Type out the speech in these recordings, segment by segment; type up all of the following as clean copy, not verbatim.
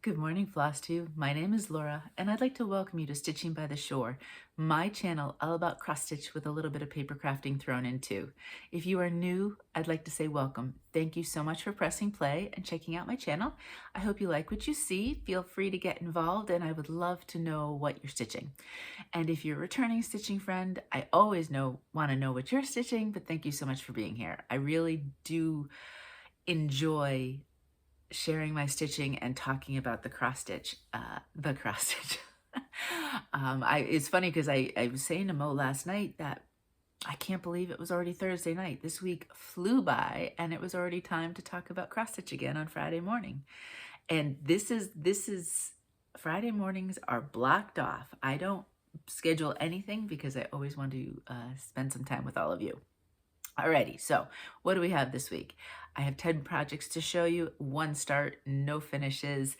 Good morning, Flosstube. My name is Laura, and I'd like to welcome you to Stitching by the Shore, my channel all about cross stitch with a little bit of paper crafting thrown in too. If you are new, I'd like to say welcome. Thank you so much for pressing play and checking out my channel. I hope you like what you see. Feel free to get involved, and I would love to know what you're stitching. And if you're a returning stitching friend, I always want to know what you're stitching, but thank you so much for being here. I really do enjoy sharing my stitching and talking about the cross stitch. It's funny because I was saying to Mo last night that I can't believe it was already Thursday night. This week flew by and it was already time to talk about cross stitch again on Friday morning. And this is Friday mornings are blocked off. I don't schedule anything because I always want to spend some time with all of you. Alrighty, so what do we have this week? I have 10 projects to show you, one start, no finishes.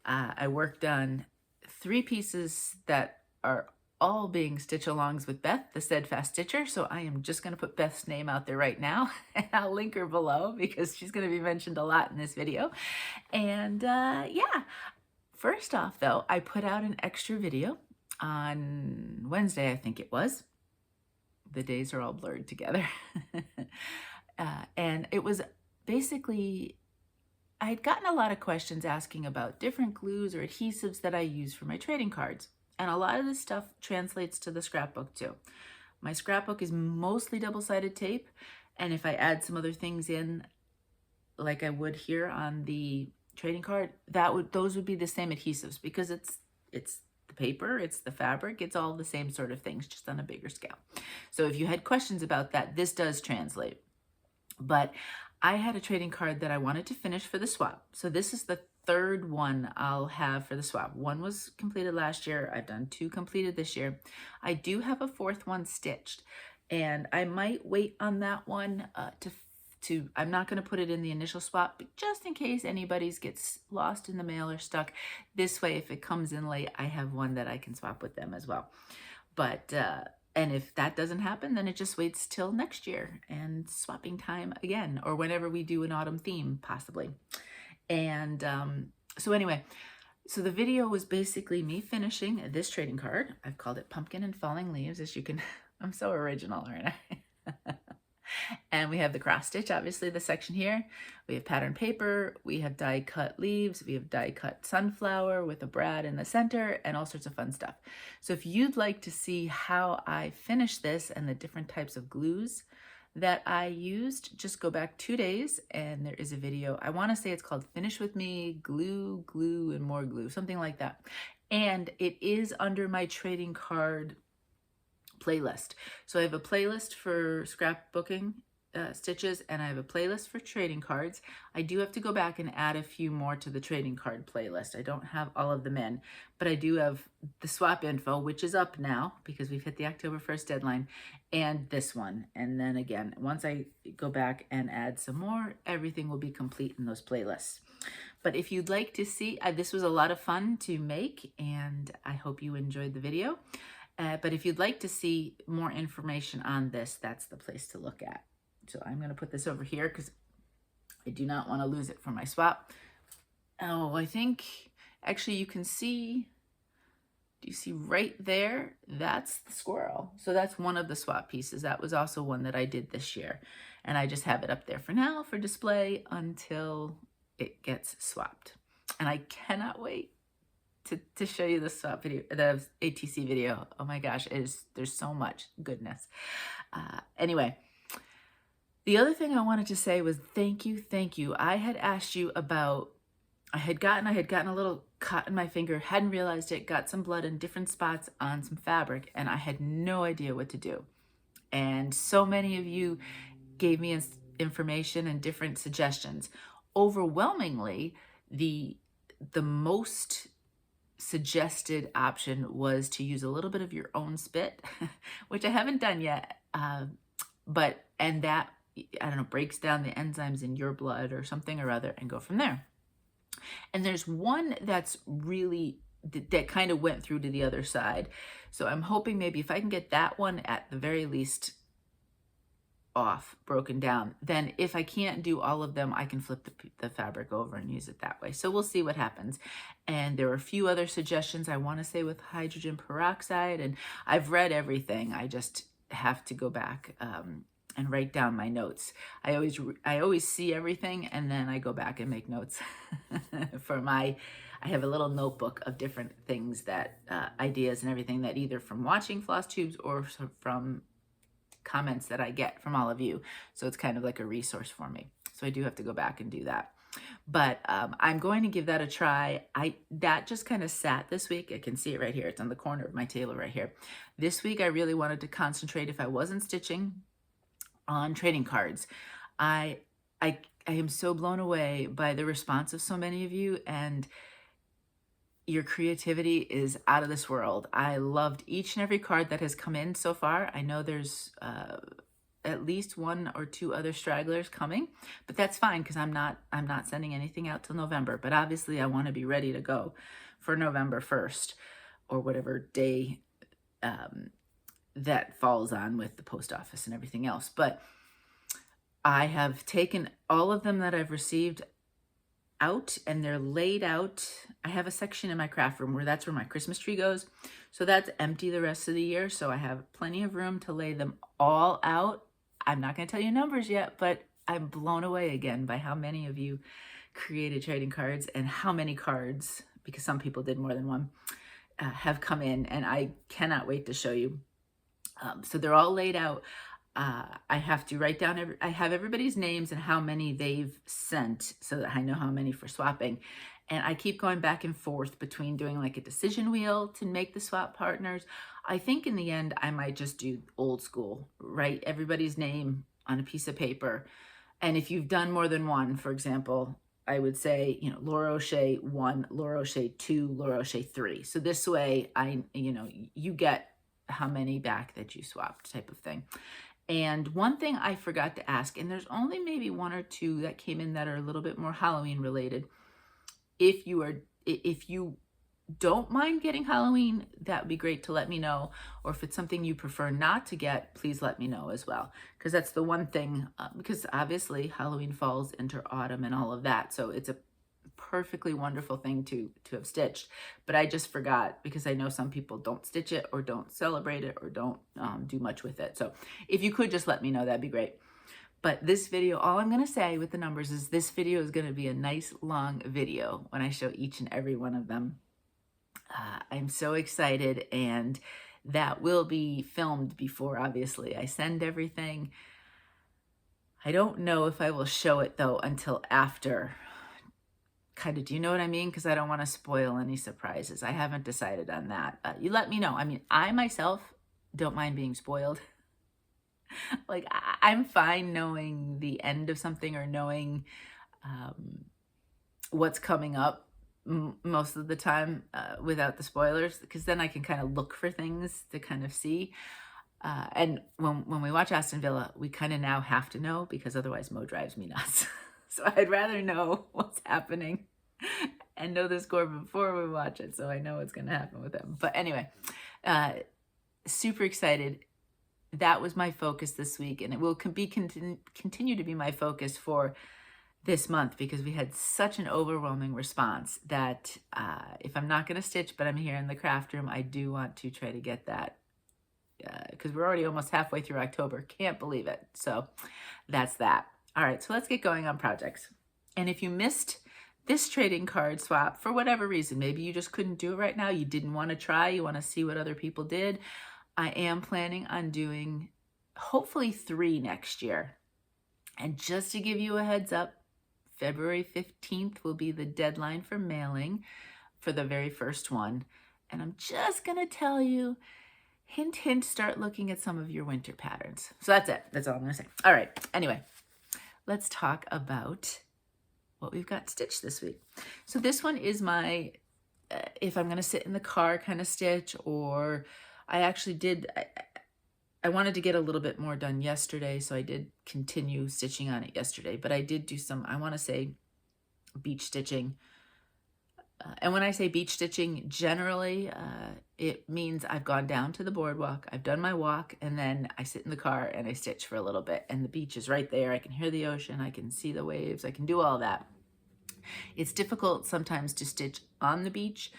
I worked on 3 pieces that are all being stitch-alongs with Beth, the Steadfast Stitcher, so I am just going to put Beth's name out there right now, and I'll link her below because she's going to be mentioned a lot in this video. And yeah, first off though, I put out an extra video on Wednesday, I think it was. The days are all blurred together. And it was basically, I had gotten a lot of questions asking about different glues or adhesives that I use for my trading cards. And a lot of this stuff translates to the scrapbook too. My scrapbook is mostly double-sided tape. And if I add some other things in, like I would here on the trading card, those would be the same adhesives because it's the paper, it's the fabric, it's all the same sort of things, just on a bigger scale. So if you had questions about that, this does translate. But I had a trading card that I wanted to finish for the swap. So this is the third one I'll have for the swap. One was completed last year. I've done 2 completed this year. I do have a 4th one stitched, and I might wait on that one I'm not going to put it in the initial swap, but just in case anybody's gets lost in the mail or stuck, this way, if it comes in late, I have one that I can swap with them as well. But, and if that doesn't happen, then it just waits till next year and swapping time again, or whenever we do an autumn theme, possibly. And so anyway, so the video was basically me finishing this trading card. I've called it Pumpkin and Falling Leaves, as you can, I'm so original, aren't I? And we have the cross stitch, obviously the section here. We have pattern paper, we have die cut leaves, we have die cut sunflower with a brad in the center, and all sorts of fun stuff. So if you'd like to see how I finish this and the different types of glues that I used, just go back 2 days and there is a video. I want to say it's called Finish With Me, Glue, Glue, and More Glue, something like that. And it is under my trading card playlist. So I have a playlist for scrapbooking stitches, and I have a playlist for trading cards. I do have to go back and add a few more to the trading card playlist. I don't have all of them in, but I do have the swap info, which is up now because we've hit the October 1st deadline, and this one. And then again, once I go back and add some more, everything will be complete in those playlists. But if you'd like to see, this was a lot of fun to make, and I hope you enjoyed the video. But if you'd like to see more information on this, that's the place to look at. So I'm going to put this over here because I do not want to lose it for my swap. Oh, I think actually you can see, do you see right there? That's the squirrel. So that's one of the swap pieces. That was also one that I did this year. And I just have it up there for now for display until it gets swapped. And I cannot wait to show you the swap video, the ATC video. Oh my gosh, there's so much goodness. Anyway, the other thing I wanted to say was thank you. I had asked you about, I had gotten a little cut in my finger, hadn't realized it, got some blood in different spots on some fabric, and I had no idea what to do. And so many of you gave me information and different suggestions. Overwhelmingly, the most suggested option was to use a little bit of your own spit, which I haven't done yet, and that, I don't know, breaks down the enzymes in your blood or something or other and go from there. And there's one that's really, that kind of went through to the other side. So I'm hoping maybe if I can get that one at the very least off, broken down. Then if I can't do all of them, I can flip the fabric over and use it that way. So we'll see what happens. And there are a few other suggestions, I want to say, with hydrogen peroxide, and I've read everything. I just have to go back and write down my notes. I always see everything, and then I go back and make notes I have a little notebook of different things that, ideas and everything that either from watching Flosstubes or from comments that I get from all of you. So it's kind of like a resource for me. So I do have to go back and do that. But I'm going to give that a try. That just kind of sat this week. I can see it right here. It's on the corner of my table right here. This week I really wanted to concentrate, if I wasn't stitching, on trading cards. I am so blown away by the response of so many of you, and your creativity is out of this world. I loved each and every card that has come in so far. I know there's at least 1 or 2 other stragglers coming, but that's fine because I'm not sending anything out till November. But obviously I want to be ready to go for November 1st or whatever day that falls on with the post office and everything else. But I have taken all of them that I've received out, and they're laid out. I have a section in my craft room where that's where my Christmas tree goes. So that's empty the rest of the year. So I have plenty of room to lay them all out. I'm not going to tell you numbers yet, but I'm blown away again by how many of you created trading cards and how many cards, because some people did more than one, have come in, and I cannot wait to show you. So they're all laid out. I have to write down, I have everybody's names and how many they've sent so that I know how many for swapping. And I keep going back and forth between doing like a decision wheel to make the swap partners. I think in the end, I might just do old school, write everybody's name on a piece of paper. And if you've done more than one, for example, I would say, you know, Laura O'Shea 1, Laura O'Shea 2, Laura O'Shea 3. So this way, you get how many back that you swapped, type of thing. And one thing I forgot to ask, and there's only maybe 1 or 2 that came in that are a little bit more Halloween related. If you don't mind getting Halloween, that would be great to let me know. Or if it's something you prefer not to get, please let me know as well. Because that's the one thing, because obviously Halloween falls into autumn and all of that. So it's a perfectly wonderful thing to have stitched. But I just forgot, because I know some people don't stitch it or don't celebrate it or don't do much with it. So if you could just let me know, that'd be great. But this video, all I'm going to say with the numbers is this video is going to be a nice long video when I show each and every one of them. I'm so excited, and that will be filmed before, obviously, I send everything. I don't know if I will show it, though, until after. Kind of, do you know what I mean? Because I don't want to spoil any surprises. I haven't decided on that. You let me know. I mean, I myself don't mind being spoiled. Like, I'm fine knowing the end of something or knowing what's coming up most of the time without the spoilers, because then I can kind of look for things to kind of see. And when we watch Aston Villa, we kind of now have to know, because otherwise Mo drives me nuts. So I'd rather know what's happening and know the score before we watch it, so I know what's going to happen with him. But anyway, super excited. That was my focus this week, and it will continue to be my focus for this month, because we had such an overwhelming response that if I'm not going to stitch, but I'm here in the craft room, I do want to try to get that, because we're already almost halfway through October. Can't believe it. So that's that. All right, so let's get going on projects. And if you missed this trading card swap for whatever reason, maybe you just couldn't do it right now, you didn't want to try, you want to see what other people did, I am planning on doing hopefully 3 next year. And just to give you a heads up, February 15th will be the deadline for mailing for the very first one. And I'm just going to tell you, hint, hint, start looking at some of your winter patterns. So that's it. That's all I'm going to say. All right. Anyway, let's talk about what we've got stitched this week. So this one is my, if I'm going to sit in the car kind of stitch, or I actually did, I wanted to get a little bit more done yesterday, so I did continue stitching on it yesterday, but I did do some, I want to say, beach stitching And when I say beach stitching, generally it means I've gone down to the boardwalk, I've done my walk, and then I sit in the car and I stitch for a little bit. And the beach is right there. I can hear the ocean, I can see the waves, I can do all that. It's difficult sometimes to stitch on the beach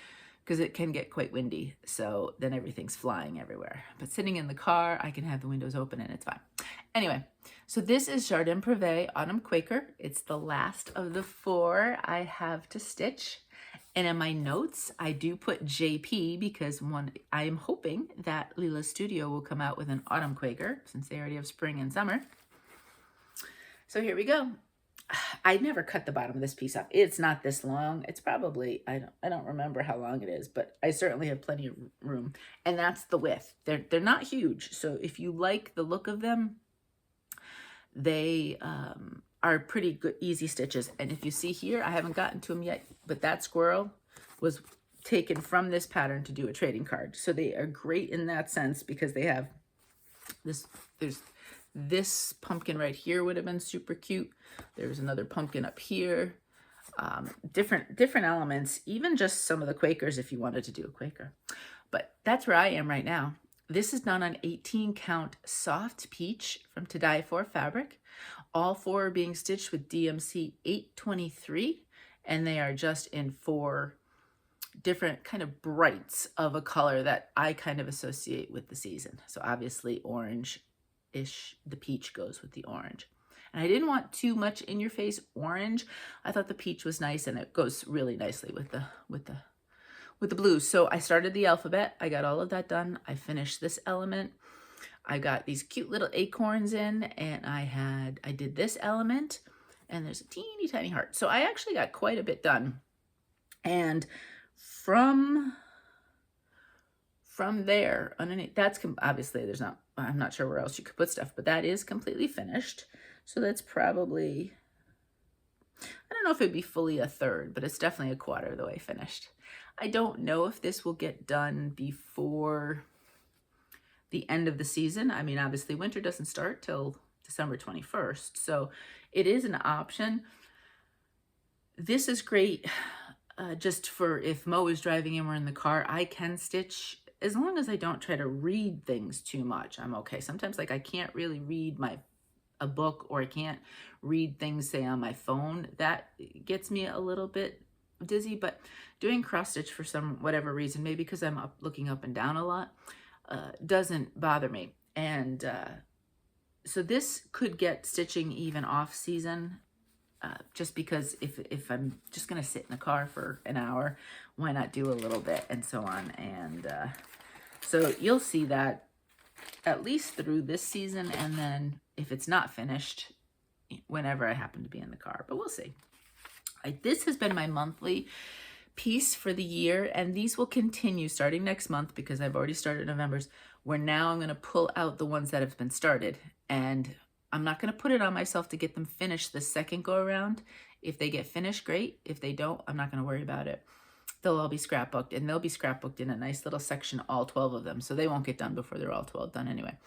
because it can get quite windy. So then everything's flying everywhere. But sitting in the car, I can have the windows open and it's fine. Anyway, so this is Jardin Prive Autumn Quaker. It's the last of the 4 I have to stitch. And in my notes, I do put JP because I am hoping that Lila Studio will come out with an Autumn Quaker since they already have spring and summer. So here we go. I never cut the bottom of this piece up. It's not this long. It's probably, I don't remember how long it is, but I certainly have plenty of room. And that's the width. They're not huge. So if you like the look of them, they are pretty good, easy stitches. And if you see here, I haven't gotten to them yet, but that squirrel was taken from this pattern to do a trading card. So they are great in that sense because they have this pumpkin right here would have been super cute. There's another pumpkin up here. Different elements, even just some of the Quakers if you wanted to do a Quaker. But that's where I am right now. This is done on 18 count soft peach from To Dye For fabric. All 4 are being stitched with DMC 823, and they are just in 4 different kind of brights of a color that I kind of associate with the season. So obviously orange-ish, the peach goes with the orange. And I didn't want too much in your face orange. I thought the peach was nice and it goes really nicely with the blue. So I started the alphabet. I got all of that done. I finished this element. I got these cute little acorns in, and I did this element, and there's a teeny tiny heart. So I actually got quite a bit done. And from there, underneath, that's obviously I'm not sure where else you could put stuff, but that is completely finished. So that's probably, I don't know if it'd be fully a third, but it's definitely a quarter of the way finished. I don't know if this will get done before the end of the season. I mean, obviously winter doesn't start till December 21st, so it is an option. This is great just for if Mo is driving and we're in the car, I can stitch as long as I don't try to read things too much. I'm okay. Sometimes like I can't really read a book, or I can't read things, say, on my phone. That gets me a little bit dizzy, but doing cross stitch for whatever reason, maybe because I'm looking up and down a lot, doesn't bother me. And so this could get stitching even off season, just because if I'm just gonna sit in the car for an hour, why not do a little bit and so on. And so you'll see that at least through this season, and then if it's not finished, whenever I happen to be in the car, but we'll see. This has been my monthly piece for the year, and these will continue starting next month because I've already started November's, where now I'm going to pull out the ones that have been started, and I'm not going to put it on myself to get them finished the second go around. If they get finished, great. If they don't, I'm not going to worry about it. They'll all be scrapbooked, and they'll be scrapbooked in a nice little section, all 12 of them, so they won't get done before they're all 12 done anyway.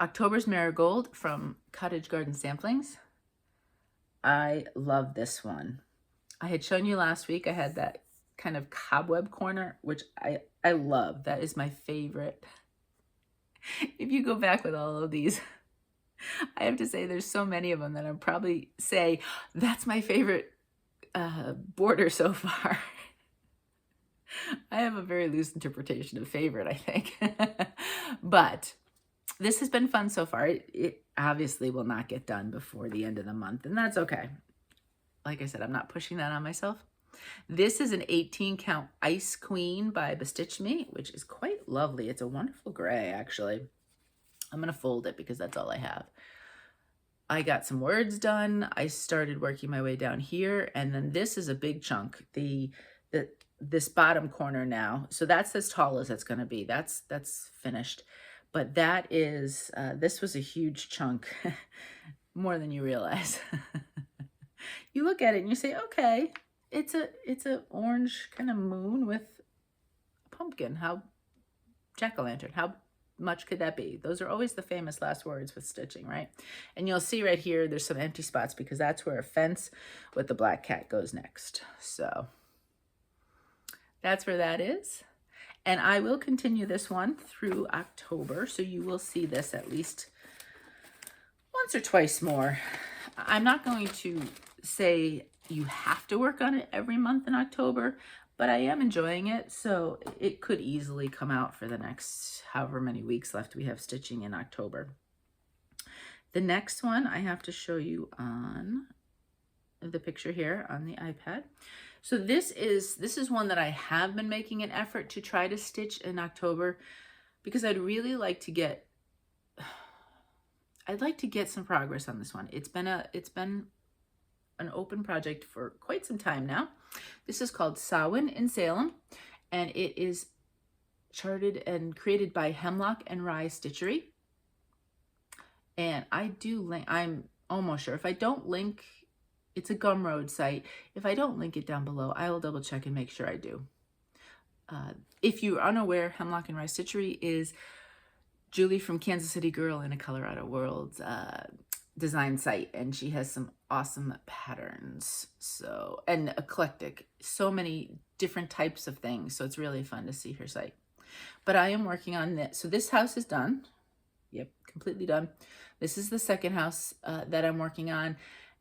October's Marigold from Cottage Garden Samplings. I love this one. I had shown you last week, I had that kind of cobweb corner, which I love. That is my favorite. If you go back with all of these, I have to say there's so many of them that I'll probably say that's my favorite border so far. I have a very loose interpretation of favorite, I think. But this has been fun so far. It obviously will not get done before the end of the month, and that's okay. Like I said, I'm not pushing that on myself. This is an 18 count Ice Queen by Bestitchme, which is quite lovely. It's a wonderful gray, actually. I'm going to fold it because that's all I have. I got some words done. I started working my way down here, and then this is a big chunk. This bottom corner now. So that's as tall as it's going to be. That's finished. But that is, this was a huge chunk, more than you realize. You look at it and you say, okay, it's a orange kind of moon with a pumpkin. Jack-o'-lantern, how much could that be? Those are always the famous last words with stitching, right? And you'll see right here, there's some empty spots because that's where a fence with the black cat goes next. So That's where that is. And I will continue this one through October, so you will see this at least once or twice more. I'm not going to say you have to work on it every month in October, but I am enjoying it, so it could easily come out for the next however many weeks left we have stitching in October. The next one I have to show you on the picture here on the iPad. So this is one that I have been making an effort to try to stitch in October, because I'd really like to get some progress on this one. It's been an open project for quite some time now. This is called Samhaim in Salem, and it is charted and created by Hemlock and Rye Stitchery. And I do link, I'm almost sure. If I don't link, it's a Gumroad site. If I don't link it down below, I will double check and make sure I do. If you're unaware, Hemlock and Rye Stitchery is Julie from Kansas City Girl in a Colorado World design site, and she has some awesome patterns, so, and eclectic, so many different types of things, so it's really fun to see her site. But I am working on this. So this house is done. Yep, completely done. This is the second house that I'm working on,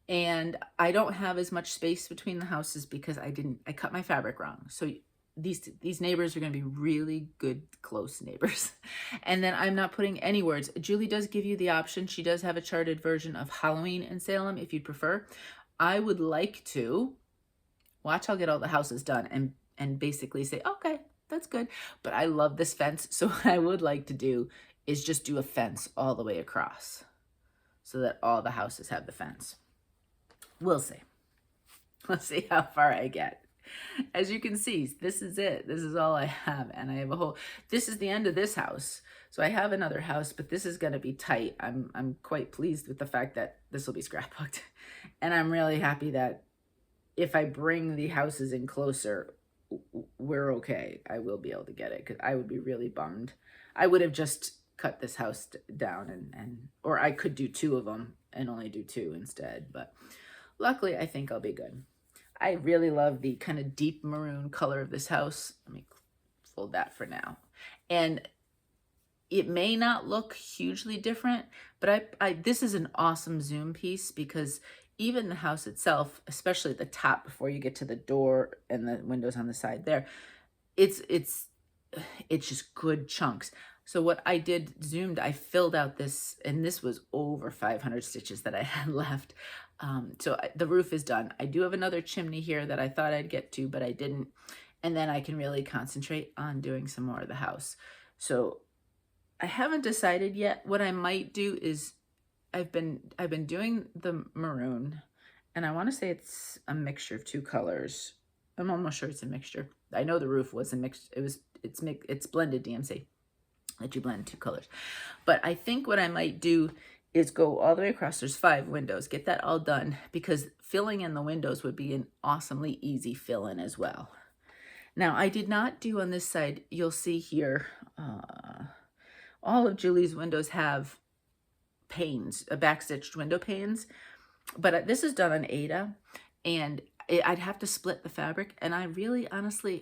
and I don't have as much space between the houses because I cut my fabric wrong. So these neighbors are going to be really good, close neighbors. And then I'm not putting any words. Julie does give you the option. She does have a charted version of Halloween in Salem if you'd prefer. I would like to watch, I'll get all the houses done and basically say, okay, that's good. But I love this fence. So what I would like to do is just do a fence all the way across so that all the houses have the fence. We'll see. We'll see how far I get. As you can see, this is it. This is all I have. And I have a whole, this is the end of this house. So I have another house, but this is going to be tight. I'm quite pleased with the fact that this will be scrapbooked. And I'm really happy that if I bring the houses in closer, we're okay. I will be able to get it, because I would be really bummed. I would have just cut this house down or I could do 2 of them and only do 2 instead. But luckily, I think I'll be good. I really love the kind of deep maroon color of this house. Let me fold that for now. And it may not look hugely different, but this is an awesome zoom piece, because even the house itself, especially at the top before you get to the door and the windows on the side there, it's just good chunks. So what I did, zoomed, I filled out this, and this was over 500 stitches that I had left. So the roof is done. I do have another chimney here that I thought I'd get to, but I didn't. And then I can really concentrate on doing some more of the house. So I haven't decided yet. What I might do is I've been doing the maroon, and I want to say it's a mixture of 2 colors. I'm almost sure it's a mixture. I know the roof was a mix. It's blended DMC. That you blend 2 colors. But I think what I might do is go all the way across. There's 5 windows. Get that all done, because filling in the windows would be an awesomely easy fill in as well. Now, I did not do on this side, you'll see here, all of Julie's windows have panes, backstitched window panes, but this is done on Aida, and I'd have to split the fabric, and I really, honestly,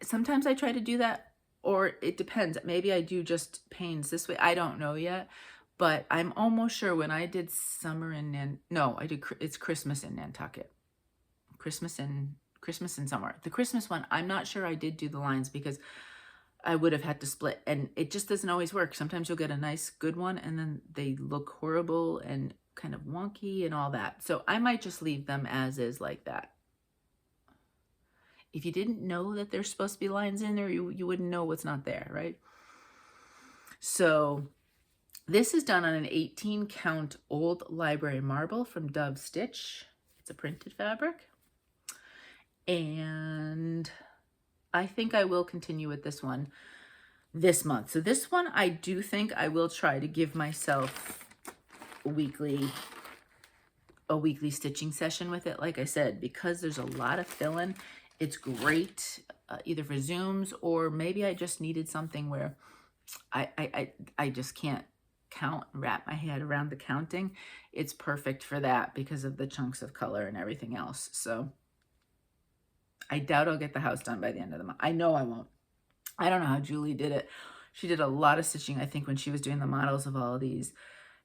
sometimes I try to do that, or it depends. Maybe I do just panes this way. I don't know yet, but I'm almost sure when I did summer in it's Christmas in Nantucket. Christmas in summer. The Christmas one, I'm not sure I did do the lines, because I would have had to split, and it just doesn't always work. Sometimes you'll get a nice good one, and then they look horrible and kind of wonky and all that. So I might just leave them as is like that. If you didn't know that there's supposed to be lines in there, you wouldn't know what's not there, right? So this is done on an 18 count old library marble from Dove Stitch. It's a printed fabric. And I think I will continue with this one this month. So this one, I do think I will try to give myself a weekly stitching session with it. Like I said, because there's a lot of fill-in, it's great either for Zooms, or maybe I just needed something where I just can't count, wrap my head around the counting. It's perfect for that because of the chunks of color and everything else. So I doubt I'll get the house done by the end of the month. I know I won't. I don't know how Julie did it. She did a lot of stitching, I think, when she was doing the models of all of these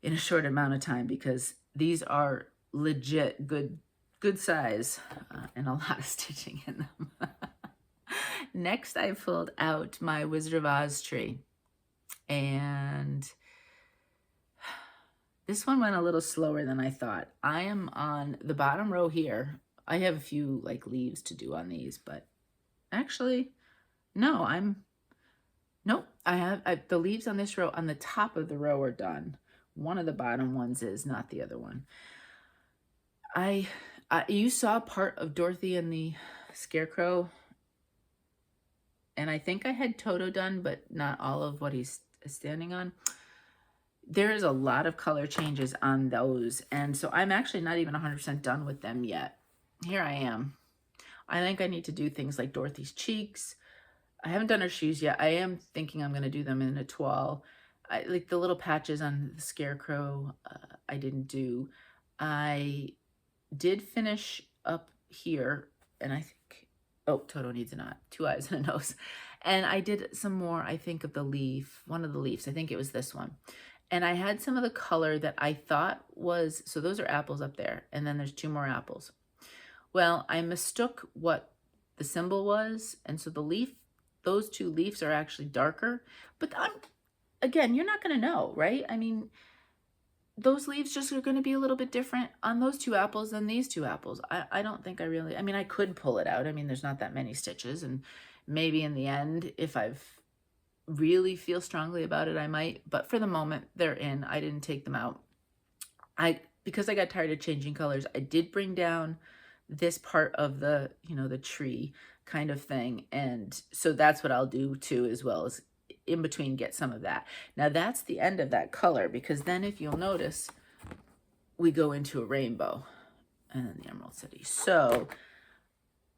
in a short amount of time, because these are legit good size and a lot of stitching in them. Next, I pulled out my Wizard of Oz tree, and this one went a little slower than I thought. I am on the bottom row here. I have a few like leaves to do on these, but actually, no, nope. I have the leaves on this row on the top of the row are done. One of the bottom ones is, not the other one. You saw part of Dorothy and the Scarecrow, and I think I had Toto done, but not all of what he's standing on. There is a lot of color changes on those, and so I'm actually not even 100% done with them yet. Here I am. I think I need to do things like Dorothy's cheeks. I haven't done her shoes yet. I am thinking I'm going to do them in a toile. Like the little patches on the Scarecrow, I didn't do. I did finish up here, and I think, oh, Toto needs a knot, 2 eyes and a nose. And I did some more, I think, of the leaf, one of the leaves. I think it was this one. And I had some of the color that I thought was, so those are apples up there, and then there's 2 more apples. Well, I mistook what the symbol was, and so the leaf, those 2 leaves are actually darker. But again, you're not going to know, right? I mean, those leaves just are going to be a little bit different on those 2 apples than these 2 apples. I don't think I really, I mean, I could pull it out. I mean, there's not that many stitches, and maybe in the end, if I've really feel strongly about it, I might, but for the moment they're in. I didn't take them out. Because I got tired of changing colors, I did bring down this part of the, you know, the tree kind of thing, and so that's what I'll do too, as well as in between get some of that. Now that's the end of that color, because then if you'll notice, we go into a rainbow and then the Emerald City. So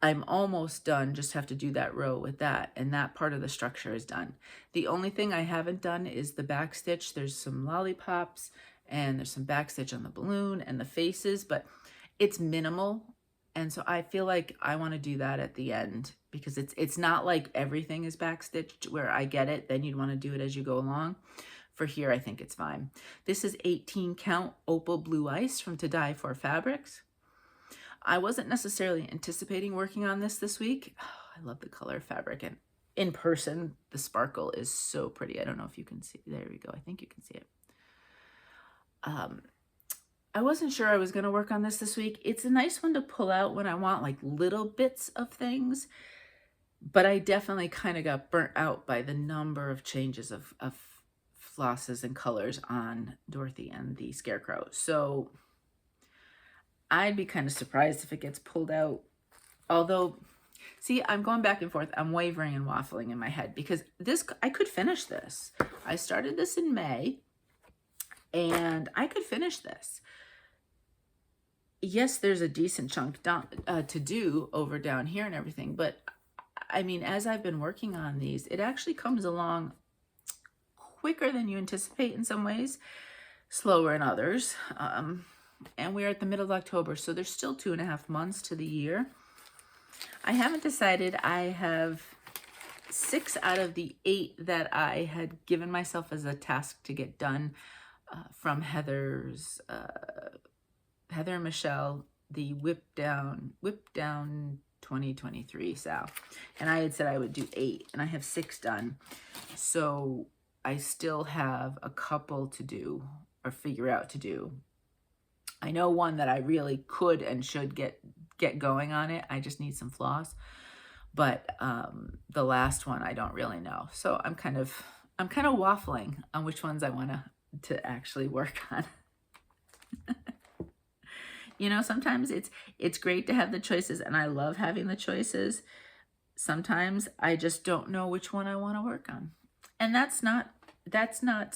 I'm almost done, just have to do that row with that, and that part of the structure is done. The only thing I haven't done is the back stitch. There's some lollipops and there's some back stitch on the balloon and the faces, but it's minimal, and so I feel like I want to do that at the end, because it's not like everything is back stitched where I get it, then you'd want to do it as you go along. For here, I think it's fine. This is 18 count Opal Blue Ice from To Dye For Fabrics. I wasn't necessarily anticipating working on this week. Oh, I love the color of fabric, and in person, the sparkle is so pretty. I don't know if you can see. There we go. I think you can see it. I wasn't sure I was going to work on this week. It's a nice one to pull out when I want like little bits of things, but I definitely kind of got burnt out by the number of changes of flosses and colors on Dorothy and the Scarecrow. So I'd be kind of surprised if it gets pulled out. Although, see, I'm going back and forth. I'm wavering and waffling in my head, because I could finish this. I started this in May, and I could finish this. Yes, there's a decent chunk down, to do over down here and everything, but I mean, as I've been working on these, it actually comes along quicker than you anticipate in some ways, slower in others. And we're at the middle of October, so there's still 2.5 months to the year. I haven't decided. I have 6 out of the 8 that I had given myself as a task to get done from Heather and Michelle, the Whip Down 2023 Sal. And I had said I would do 8, and I have 6 done. So I still have a couple to do, or figure out to do. I know one that I really could and should get going on it. I just need some floss. But the last one I don't really know. So I'm kind of waffling on which ones I want to actually work on. You know, sometimes it's great to have the choices, and I love having the choices. Sometimes I just don't know which one I want to work on. And that's not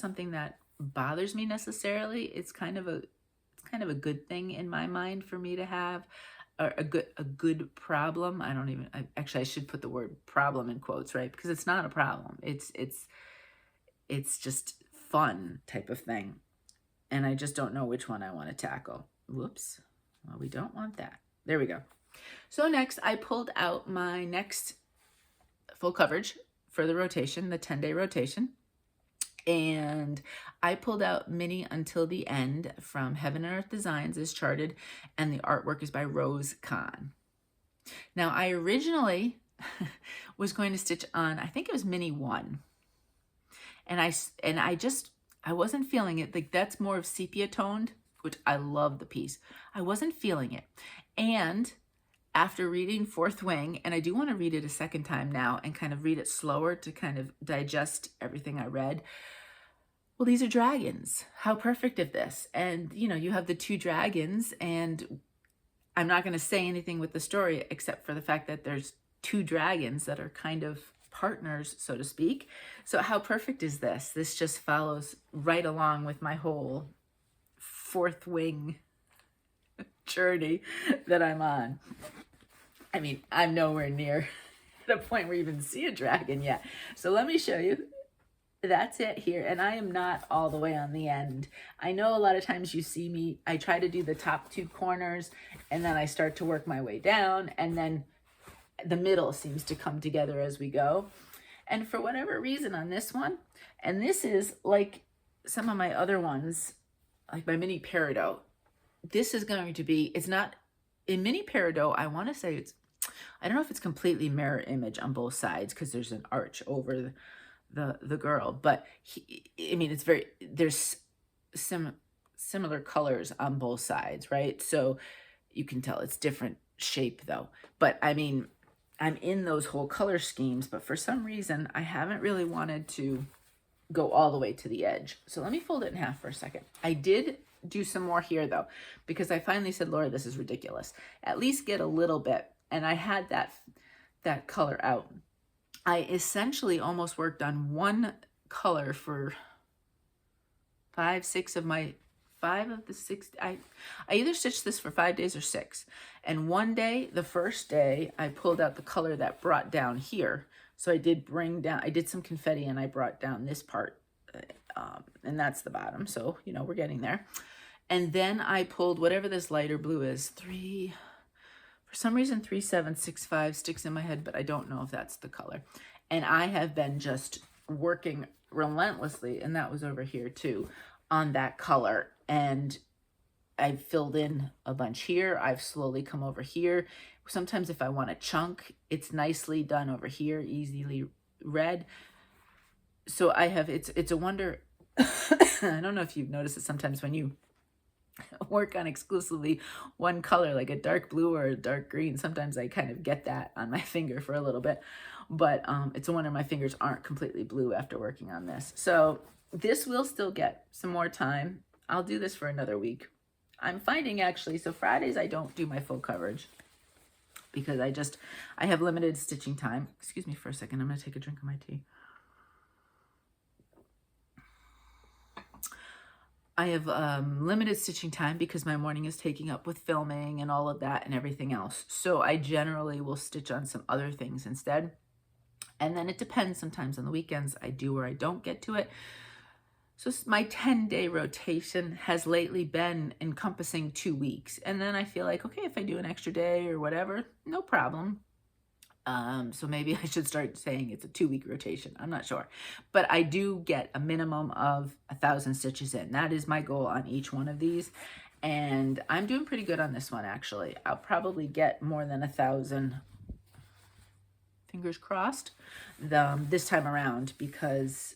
something that bothers me necessarily. It's kind of a good thing in my mind for me to have, or a good problem. Actually I should put the word problem in quotes, right? Because it's not a problem. It's just fun type of thing. And I just don't know which one I want to tackle. Whoops. Well, we don't want that. There we go. So next I pulled out my next full coverage for the rotation, the 10-day rotation. And I pulled out Mini Until the End from Heaven and Earth Designs is charted, and the artwork is by Rose Kahn. Now, I originally was going to stitch on, I think it was Mini 1. And I wasn't feeling it. Like, that's more of sepia toned, which I love the piece. I wasn't feeling it. And after reading Fourth Wing, and I do want to read it a second time now and kind of read it slower to kind of digest everything I read. Well, these are dragons. How perfect is this? And, you know, you have the two dragons, and I'm not going to say anything with the story except for the fact that there's two dragons that are kind of partners, so to speak. So how perfect is this? This just follows right along with my whole Fourth Wing journey that I'm on. I mean, I'm nowhere near the point where you even see a dragon yet. So let me show you. That's it here. And I am not all the way on the end. I know a lot of times you see me, I try to do the top two corners and then I start to work my way down, and then the middle seems to come together as we go. And for whatever reason on this one, and this is like some of my other ones, like my mini peridot, this is going to be, it's not, in mini peridot, I want to say it's, I don't know if it's completely mirror image on both sides because there's an arch over the girl, but I mean, it's very, there's similar colors on both sides, right? So you can tell it's different shape though. But I mean, I'm in those whole color schemes, but for some reason, I haven't really wanted to go all the way to the edge. So let me fold it in half for a second. I did do some more here though, because I finally said, Laura, this is ridiculous. At least get a little bit. And I had that color out. I essentially almost worked on one color for 5 of the 6. I either stitched this for 5 days or 6. And one day, the first day, I pulled out the color that brought down here. So I did bring down, I did some confetti and I brought down this part. And that's the bottom. So, you know, we're getting there. And then I pulled whatever this lighter blue is, for some reason 3765 sticks in my head, but I don't know if that's the color. And I have been just working relentlessly, and that was over here too, on that color. And I've filled in a bunch here. I've slowly come over here. Sometimes if I want a chunk, it's nicely done over here, easily read. So I have, it's a wonder. I don't know if you've noticed it sometimes when you work on exclusively one color, like a dark blue or a dark green. Sometimes I kind of get that on my finger for a little bit, but it's a wonder my fingers aren't completely blue after working on this. So this will still get some more time. I'll do this for another week. I'm finding actually, so Fridays I don't do my full coverage because I have limited stitching time. Excuse me for a second. I'm going to take a drink of my tea. I have limited stitching time because my morning is taking up with filming and all of that and everything else. So I generally will stitch on some other things instead. And then it depends. Sometimes on the weekends I do or I don't get to it. So my 10-day rotation has lately been encompassing 2 weeks. And then I feel like, okay, if I do an extra day or whatever, no problem. So maybe I should start saying it's a 2-week rotation. I'm not sure. But I do get a minimum of 1,000 stitches in. That is my goal on each one of these. And I'm doing pretty good on this one, actually. I'll probably get more than 1,000, fingers crossed, this time around because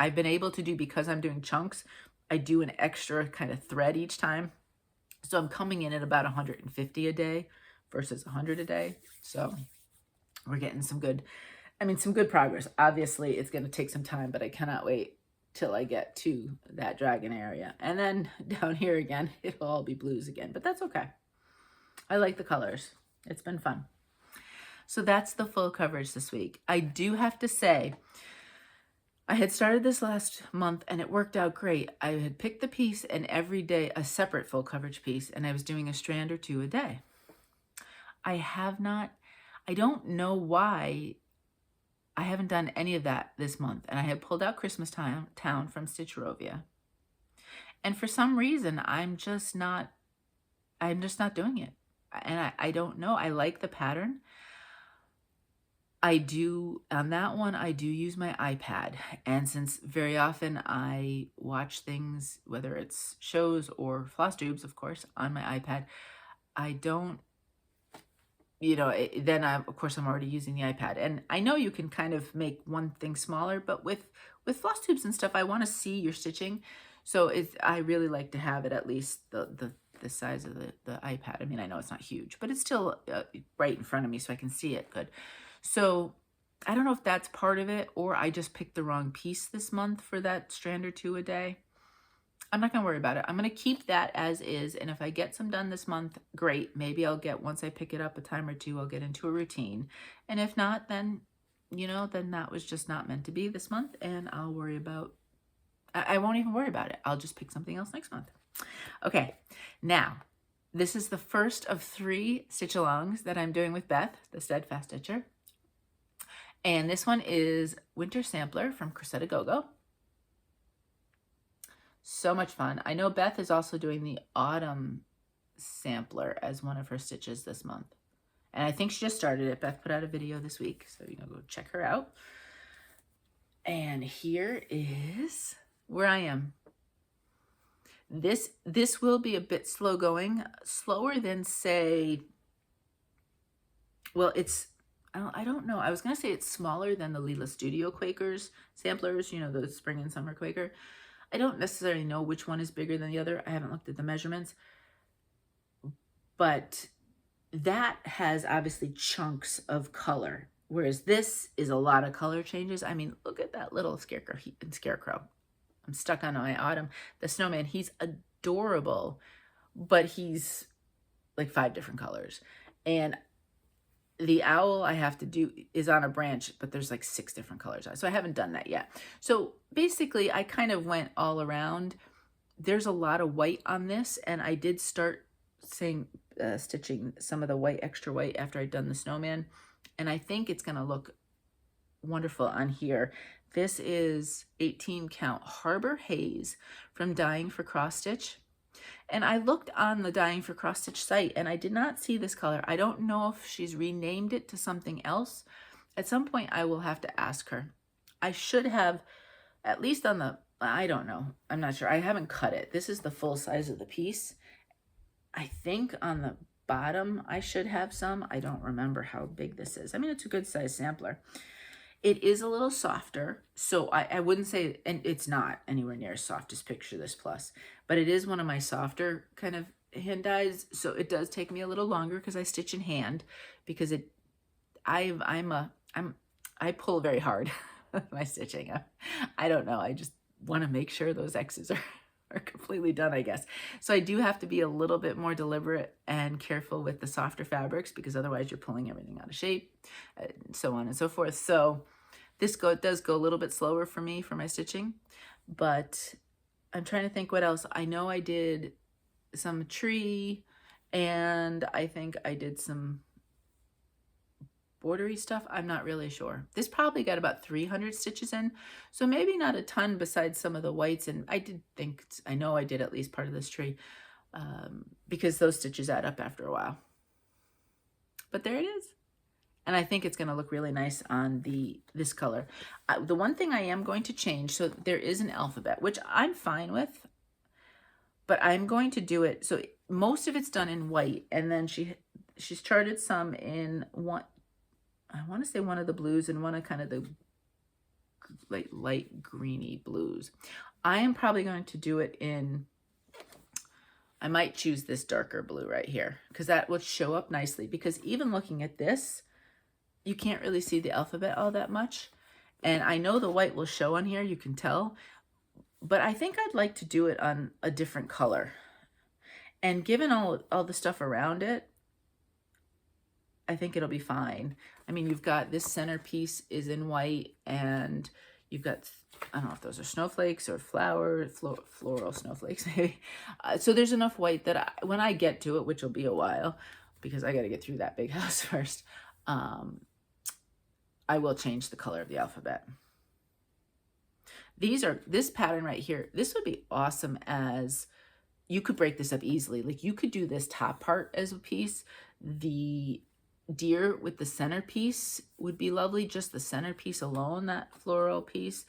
I've been able to do, because I'm doing chunks, I do an extra kind of thread each time. So I'm coming in at about 150 a day versus 100 a day. So we're getting some good progress. Obviously, it's going to take some time, but I cannot wait till I get to that dragon area. And then down here again, it'll all be blues again, but that's okay. I like the colors. It's been fun. So that's the full coverage this week. I do have to say, I had started this last month and it worked out great. I had picked the piece and every day a separate full coverage piece, and I was doing a strand or 2 a day. I don't know why I haven't done any of that this month. And I had pulled out Christmas Town from Stitcherovia. And for some reason, I'm just not doing it. and I don't know. I like the pattern. I do, on that one, I do use my iPad. And since very often I watch things, whether it's shows or Flosstubes, of course, on my iPad, I don't, you know, then of course I'm already using the iPad. And I know you can kind of make one thing smaller, but with Flosstubes and stuff, I want to see your stitching. So I really like to have it at least the size of the iPad. I mean, I know it's not huge, but it's still right in front of me so I can see it good. So I don't know if that's part of it, or I just picked the wrong piece this month for that strand or two a day. I'm not going to worry about it. I'm going to keep that as is. And if I get some done this month, great. Maybe I'll get, once I pick it up a time or two, I'll get into a routine. And if not, then, you know, then that was just not meant to be this month. And I'll worry about, I won't even worry about it. I'll just pick something else next month. Okay. Now, this is the first of 3 stitch-alongs that I'm doing with Beth, the Steadfast Stitcher. And this one is Winter Sampler from Crocette Gogo. So much fun. I know Beth is also doing the Autumn Sampler as one of her stitches this month. And I think she just started it. Beth put out a video this week, so you can go check her out. And here is where I am. This will be a bit slow going, slower than, say, well, it's, I don't know. I was going to say it's smaller than the Lila Studio Quakers samplers, you know, the spring and summer Quaker. I don't necessarily know which one is bigger than the other. I haven't looked at the measurements. But that has obviously chunks of color, whereas this is a lot of color changes. I mean, look at that little scarecrow. I'm stuck on my Autumn. The snowman, he's adorable, but he's like 5 different colors. And the owl I have to do is on a branch, but there's like 6 different colors. So I haven't done that yet. So basically I kind of went all around. There's a lot of white on this, and I did start stitching some of the white, extra white, after I'd done the snowman. And I think it's going to look wonderful on here. This is 18 count Harbor Haze from Dying for Cross Stitch. And I looked on the Dying for Cross Stitch site and I did not see this color. I don't know if she's renamed it to something else. At some point I will have to ask her. I should have, at least on the, I don't know. I'm not sure. I haven't cut it. This is the full size of the piece. I think on the bottom I should have some. I don't remember how big this is. I mean, it's a good size sampler. It is a little softer, so I wouldn't say, and it's not anywhere near as soft as Picture This Plus, but it is one of my softer kind of hand dyes, so it does take me a little longer because I stitch in hand, because I pull very hard with my stitching. I don't know, I just want to make sure those X's are completely done, I guess. So I do have to be a little bit more deliberate and careful with the softer fabrics, because otherwise you're pulling everything out of shape, and so on and so forth. So this does go a little bit slower for me for my stitching, but I'm trying to think what else. I know I did some tree, and I think I did some bordery stuff. I'm not really sure. This probably got about 300 stitches in, so maybe not a ton besides some of the whites. And I know I did at least part of this tree, because those stitches add up after a while. But there it is. And I think it's going to look really nice on this color. The one thing I am going to change, so there is an alphabet, which I'm fine with, but I'm going to do it, so most of it's done in white, and then she's charted some in one, I want to say one of the blues and one of kind of the like light greeny blues. I am probably going to do it in, I might choose this darker blue right here, because that will show up nicely, because even looking at this, you can't really see the alphabet all that much. And I know the white will show on here, you can tell, but I think I'd like to do it on a different color. And given all the stuff around it, I think it'll be fine. I mean, you've got this centerpiece is in white, and you've got, I don't know if those are snowflakes or floral snowflakes maybe. So there's enough white that when I get to it, which will be a while, because I got to get through that big house first, I will change the color of the alphabet. This pattern right here, this would be awesome as you could break this up easily. Like you could do this top part as a piece. The deer with the centerpiece would be lovely. Just the centerpiece alone, that floral piece.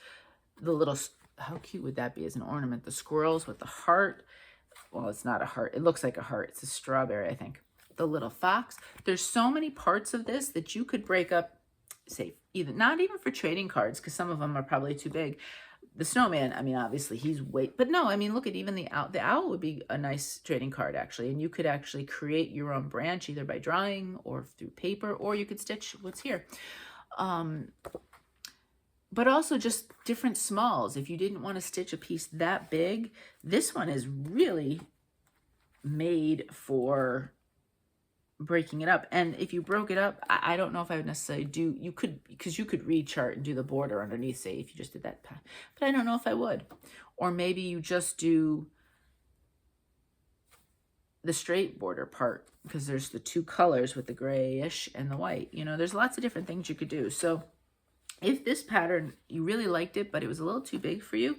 The little, how cute would that be as an ornament? The squirrels with the heart. Well, it's not a heart. It looks like a heart. It's a strawberry, I think. The little fox. There's so many parts of this that you could break up, say, even not even for trading cards, because some of them are probably too big. The snowman, I mean, obviously he's but no, I mean, look at even the owl. The owl would be a nice trading card, actually. And you could actually create your own branch, either by drawing or through paper, or you could stitch what's here. But also just different smalls. If you didn't want to stitch a piece that big, this one is really made for breaking it up. And if you broke it up, I don't know if I would necessarily do, you could, because you could rechart and do the border underneath, say, if you just did that, but I don't know if I would. Or maybe you just do the straight border part, because there's the two colors with the grayish and the white. You know, there's lots of different things you could do. So if this pattern, you really liked it, but it was a little too big for you,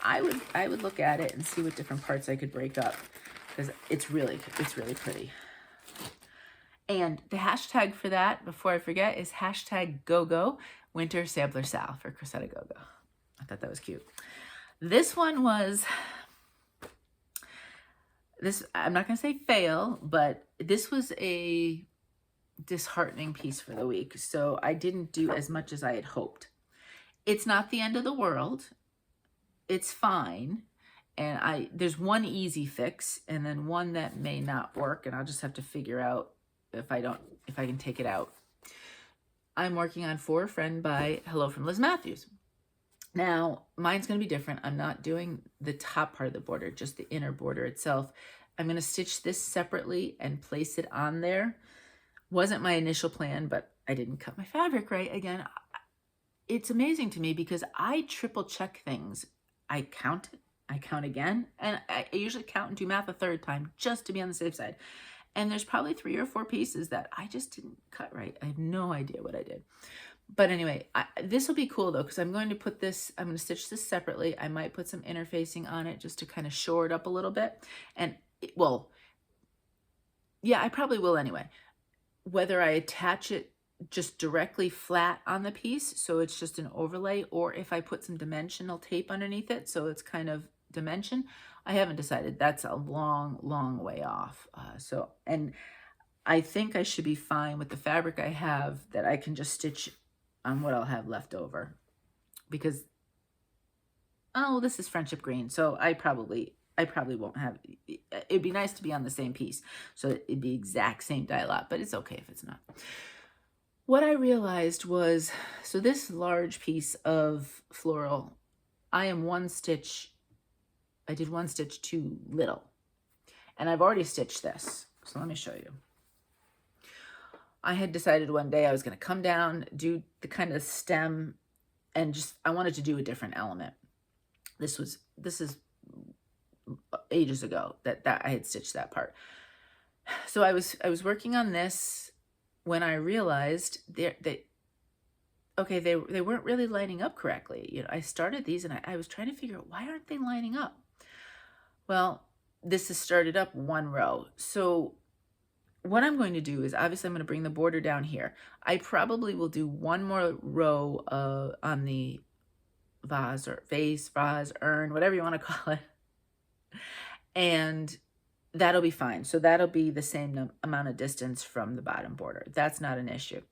I would look at it and see what different parts I could break up, because it's really pretty. And the hashtag for that, before I forget, is hashtag Gogo, Winter Sampler Sal for Crocette Gogo. I thought that was cute. This one was, I'm not going to say fail, but this was a disheartening piece for the week. So I didn't do as much as I had hoped. It's not the end of the world. It's fine. And there's one easy fix and then one that may not work, and I'll just have to figure out if I can take it out. I'm working on For a Friend by Hello from Liz Matthews. Now, mine's going to be different. I'm not doing the top part of the border, just the inner border itself. I'm going to stitch this separately and place it on there. Wasn't my initial plan, but I didn't cut my fabric right again. It's amazing to me because I triple check things. I count it, I count again, and I usually count and do math a third time just to be on the safe side. And there's probably 3 or 4 pieces that I just didn't cut right. I have no idea what I did. But anyway, this will be cool though, because I'm going to put this, I'm going to stitch this separately. I might put some interfacing on it just to kind of shore it up a little bit. And well, yeah, I probably will anyway. Whether I attach it just directly flat on the piece, so it's just an overlay, or if I put some dimensional tape underneath it, so it's kind of dimension, I haven't decided. That's a long, long way off. And I think I should be fine with the fabric I have, that I can just stitch on what I'll have left over. Because, oh, this is Friendship Green, so I probably won't have, it'd be nice to be on the same piece. So it'd be exact same dye lot, but it's okay if it's not. What I realized was, so this large piece of floral, I did one stitch too little. And I've already stitched this. So let me show you. I had decided one day I was going to come down, do the kind of stem, and I wanted to do a different element. This is ages ago that I had stitched that part. So I was working on this when I realized they weren't really lining up correctly. You know, I started these and I was trying to figure out, why aren't they lining up? Well, this is started up 1 row. So what I'm going to do is, obviously I'm going to bring the border down here. I probably will do 1 more row on the vase, urn, whatever you want to call it. And that'll be fine. So that'll be the same amount of distance from the bottom border. That's not an issue.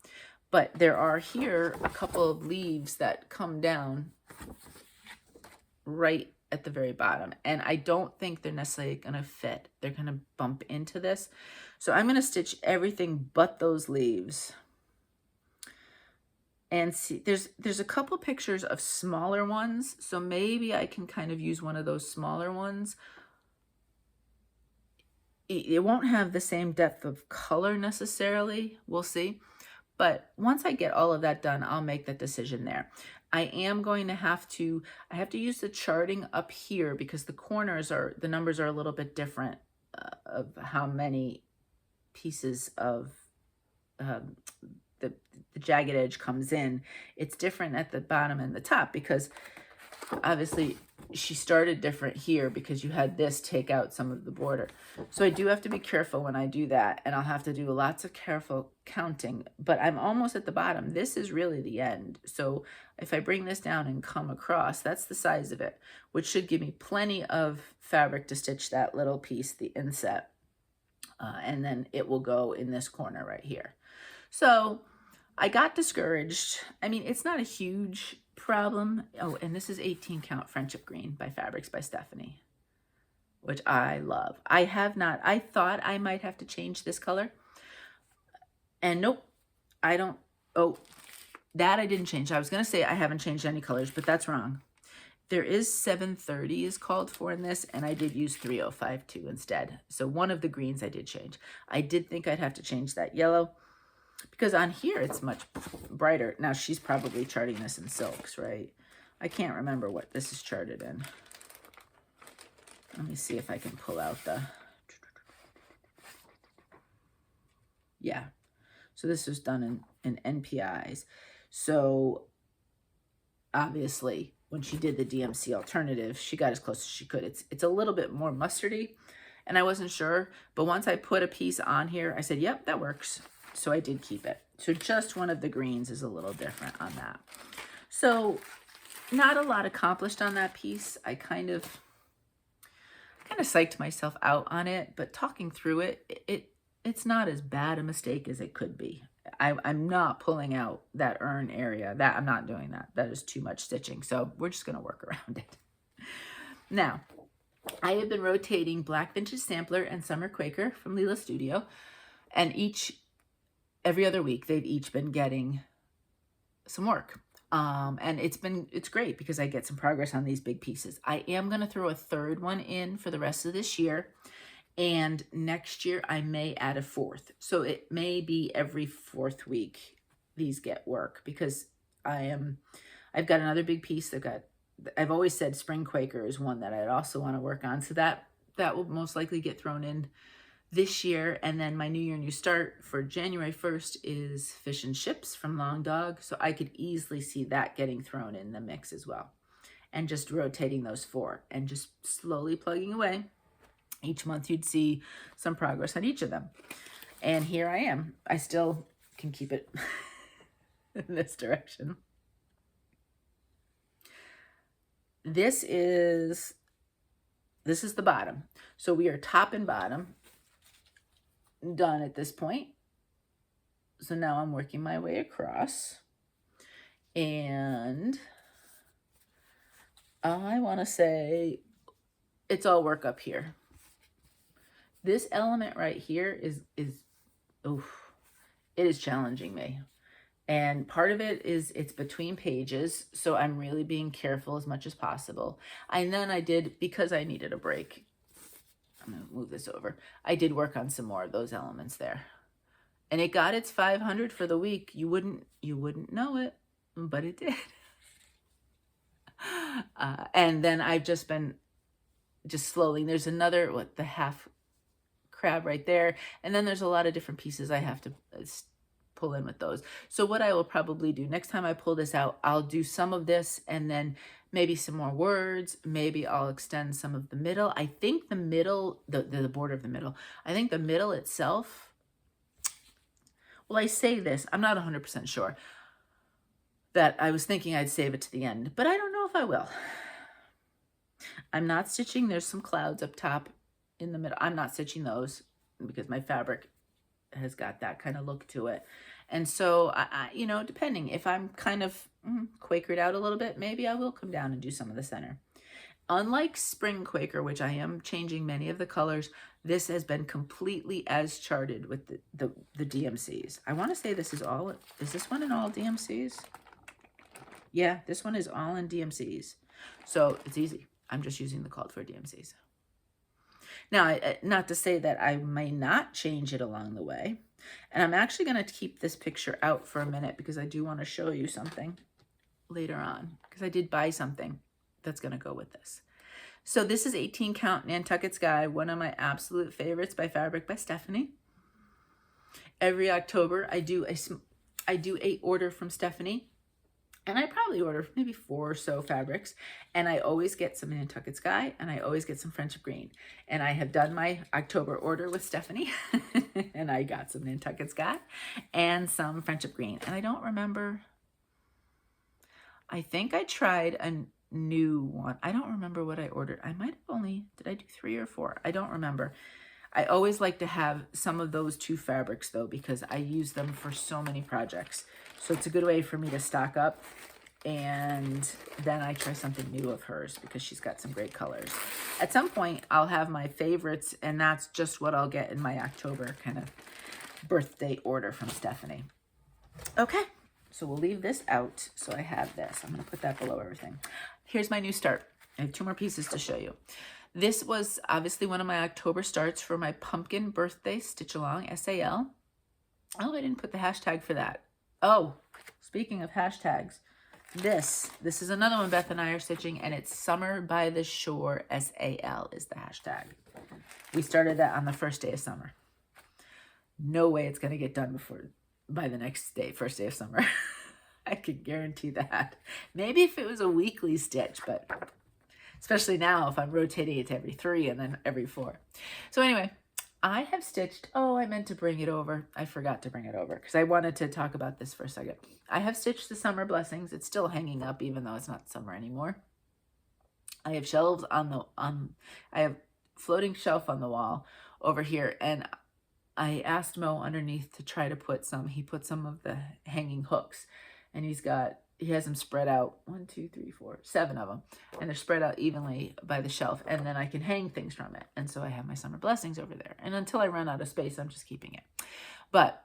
But there are here a couple of leaves that come down right at the very bottom. And I don't think they're necessarily going to fit. They're going to bump into this. So I'm going to stitch everything but those leaves. And see, there's a couple pictures of smaller ones. So maybe I can kind of use one of those smaller ones. It won't have the same depth of color necessarily. We'll see. But once I get all of that done, I'll make that decision there. I am going to have to use the charting up here because the numbers are a little bit different of how many pieces of the jagged edge comes in. It's different at the bottom and the top because obviously she started different here because you had this take out some of the border. So I do have to be careful when I do that, and I'll have to do lots of careful counting, but I'm almost at the bottom. This is really the end. So if I bring this down and come across, that's the size of it, which should give me plenty of fabric to stitch that little piece, the inset, and then it will go in this corner right here. So I got discouraged. I mean, it's not a huge problem. Oh, and this is 18 count Friendship Green by Fabrics by Stephanie, which I love. I thought I might have to change this color, and nope, I don't. Oh, that I didn't change. I was gonna say I haven't changed any colors, but that's wrong. There is 730 is called for in this, and I did use 3052 instead. So one of the greens I did change. I did think I'd have to change that yellow, because on here it's much brighter. Now she's probably charting this in silks, right? I can't remember what this is charted in. Let me see if I can pull out the... Yeah. So this was done in NPIs. So obviously when she did the DMC alternative, she got as close as she could. It's a little bit more mustardy, and I wasn't sure. But once I put a piece on here, I said, yep, that works. So I did keep it. So just one of the greens is a little different on that. So not a lot accomplished on that piece. I kind of psyched myself out on it, but talking through it's not as bad a mistake as it could be. I'm not pulling out that urn area. That I'm not doing that. That is too much stitching. So we're just going to work around it. Now, I have been rotating Black Vintage Sampler and Summer Quaker from Lila Studio, and every other week they've each been getting some work. And it's great because I get some progress on these big pieces. I am going to throw a third one in for the rest of this year. And next year I may add a fourth. So it may be every fourth week these get work, because I've got another big piece I've always said Spring Quaker is one that I'd also want to work on. So that will most likely get thrown in this year. And then my New Year, New Start for January 1st is Fish and Ships from Long Dog. So I could easily see that getting thrown in the mix as well. And just rotating those four and just slowly plugging away. Each month you'd see some progress on each of them. And here I am. I still can keep it in this direction. This is the bottom. So we are top and bottom done at this point. So now I'm working my way across. And I want to say it's all work up here. This element right here is it is challenging me. And part of it is it's between pages, so I'm really being careful as much as possible. And then I did, because I needed a break, I'm going to move this over. I did work on some more of those elements there. And it got its 500 for the week. You wouldn't know it, but it did. And then I've just been slowly. There's another, the half crab right there, and then there's a lot of different pieces I have to pull in with those. So what I will probably do next time I pull this out, I'll do some of this and then maybe some more words. Maybe I'll extend some of the middle. I think the middle, the border of the middle, I think the middle itself, well, I say this, I'm not 100% sure, that I was thinking I'd save it to the end, but I don't know if I will. I'm not stitching. There's some clouds up top in the middle. I'm not stitching those because my fabric has got that kind of look to it. And so, I depending, if I'm kind of Quakered out a little bit, maybe I will come down and do some of the center. Unlike Spring Quaker, which I am changing many of the colors, this has been completely as charted with the DMCs. I want to say this is this one in all DMCs? Yeah, this one is all in DMCs. So it's easy. I'm just using the called for DMCs. Now, not to say that I may not change it along the way. And I'm actually going to keep this picture out for a minute because I do want to show you something later on, because I did buy something that's going to go with this. So this is 18 count Nantucket Sky, one of my absolute favorites by Fabric by Stephanie. Every October I do a order from Stephanie And I probably order maybe 4 or so fabrics, and I always get some Nantucket Sky, and I always get some Friendship Green. And I have done my October order with Stephanie, and I got some Nantucket Sky and some Friendship Green. And I don't remember, I think I tried a new one. I don't remember what I ordered. I might have only, did I do 3 or 4? I don't remember. I always like to have some of those 2 fabrics though, because I use them for so many projects. So it's a good way for me to stock up, and then I try something new of hers because she's got some great colors. At some point, I'll have my favorites, and that's just what I'll get in my October kind of birthday order from Stephanie. Okay, so we'll leave this out. So I have this. I'm going to put that below everything. Here's my new start. I have 2 more pieces to show you. This was obviously one of my October starts for my pumpkin birthday stitch along, SAL. Oh, I didn't put the hashtag for that. Oh, speaking of hashtags, this is another one Beth and I are stitching, and it's Summer by the Shore, SAL is the hashtag. We started that on the first day of summer. No way it's going to get done by the next day, first day of summer. I can guarantee that. Maybe if it was a weekly stitch, but especially now if I'm rotating it to every 3 and then every 4. So anyway, I have stitched, oh, I meant to bring it over. I forgot to bring it over because I wanted to talk about this for a second. I have stitched the Summer Blessings. It's still hanging up even though it's not summer anymore. I have shelves I have floating shelf on the wall over here, and I asked Mo underneath to try to put some. He put some of the hanging hooks, and he has them spread out, 1, 2, 3, 4, 7 of them, and they're spread out evenly by the shelf, and then I can hang things from it. And so I have my Summer Blessings over there, and until I run out of space, I'm just keeping it. But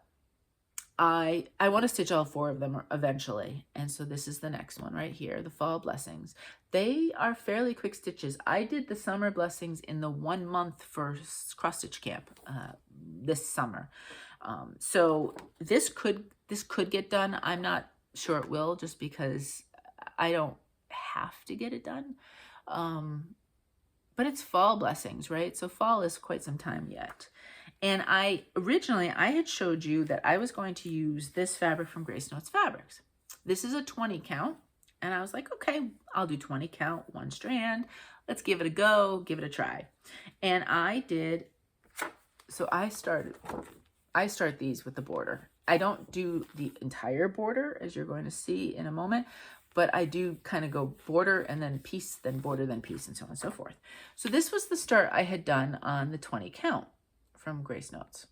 I want to stitch all 4 of them eventually, and so this is the next one right here, the Fall Blessings. They are fairly quick stitches. I did the Summer Blessings in the 1 month for cross stitch camp this summer, so this could get done. I'm not sure it will, just because I don't have to get it done, but it's Fall Blessings, right? So fall is quite some time yet. And originally I had showed you that I was going to use this fabric from Grace Notes Fabrics. This is a 20 count, and I was like, okay, I'll do 20 count, 1 strand. Let's give it a go, give it a try. And I did, so I start these with the border. I don't do the entire border, as you're going to see in a moment, but I do kind of go border and then piece, then border, then piece, and so on and so forth. So this was the start I had done on the 20 count from Grace Notes.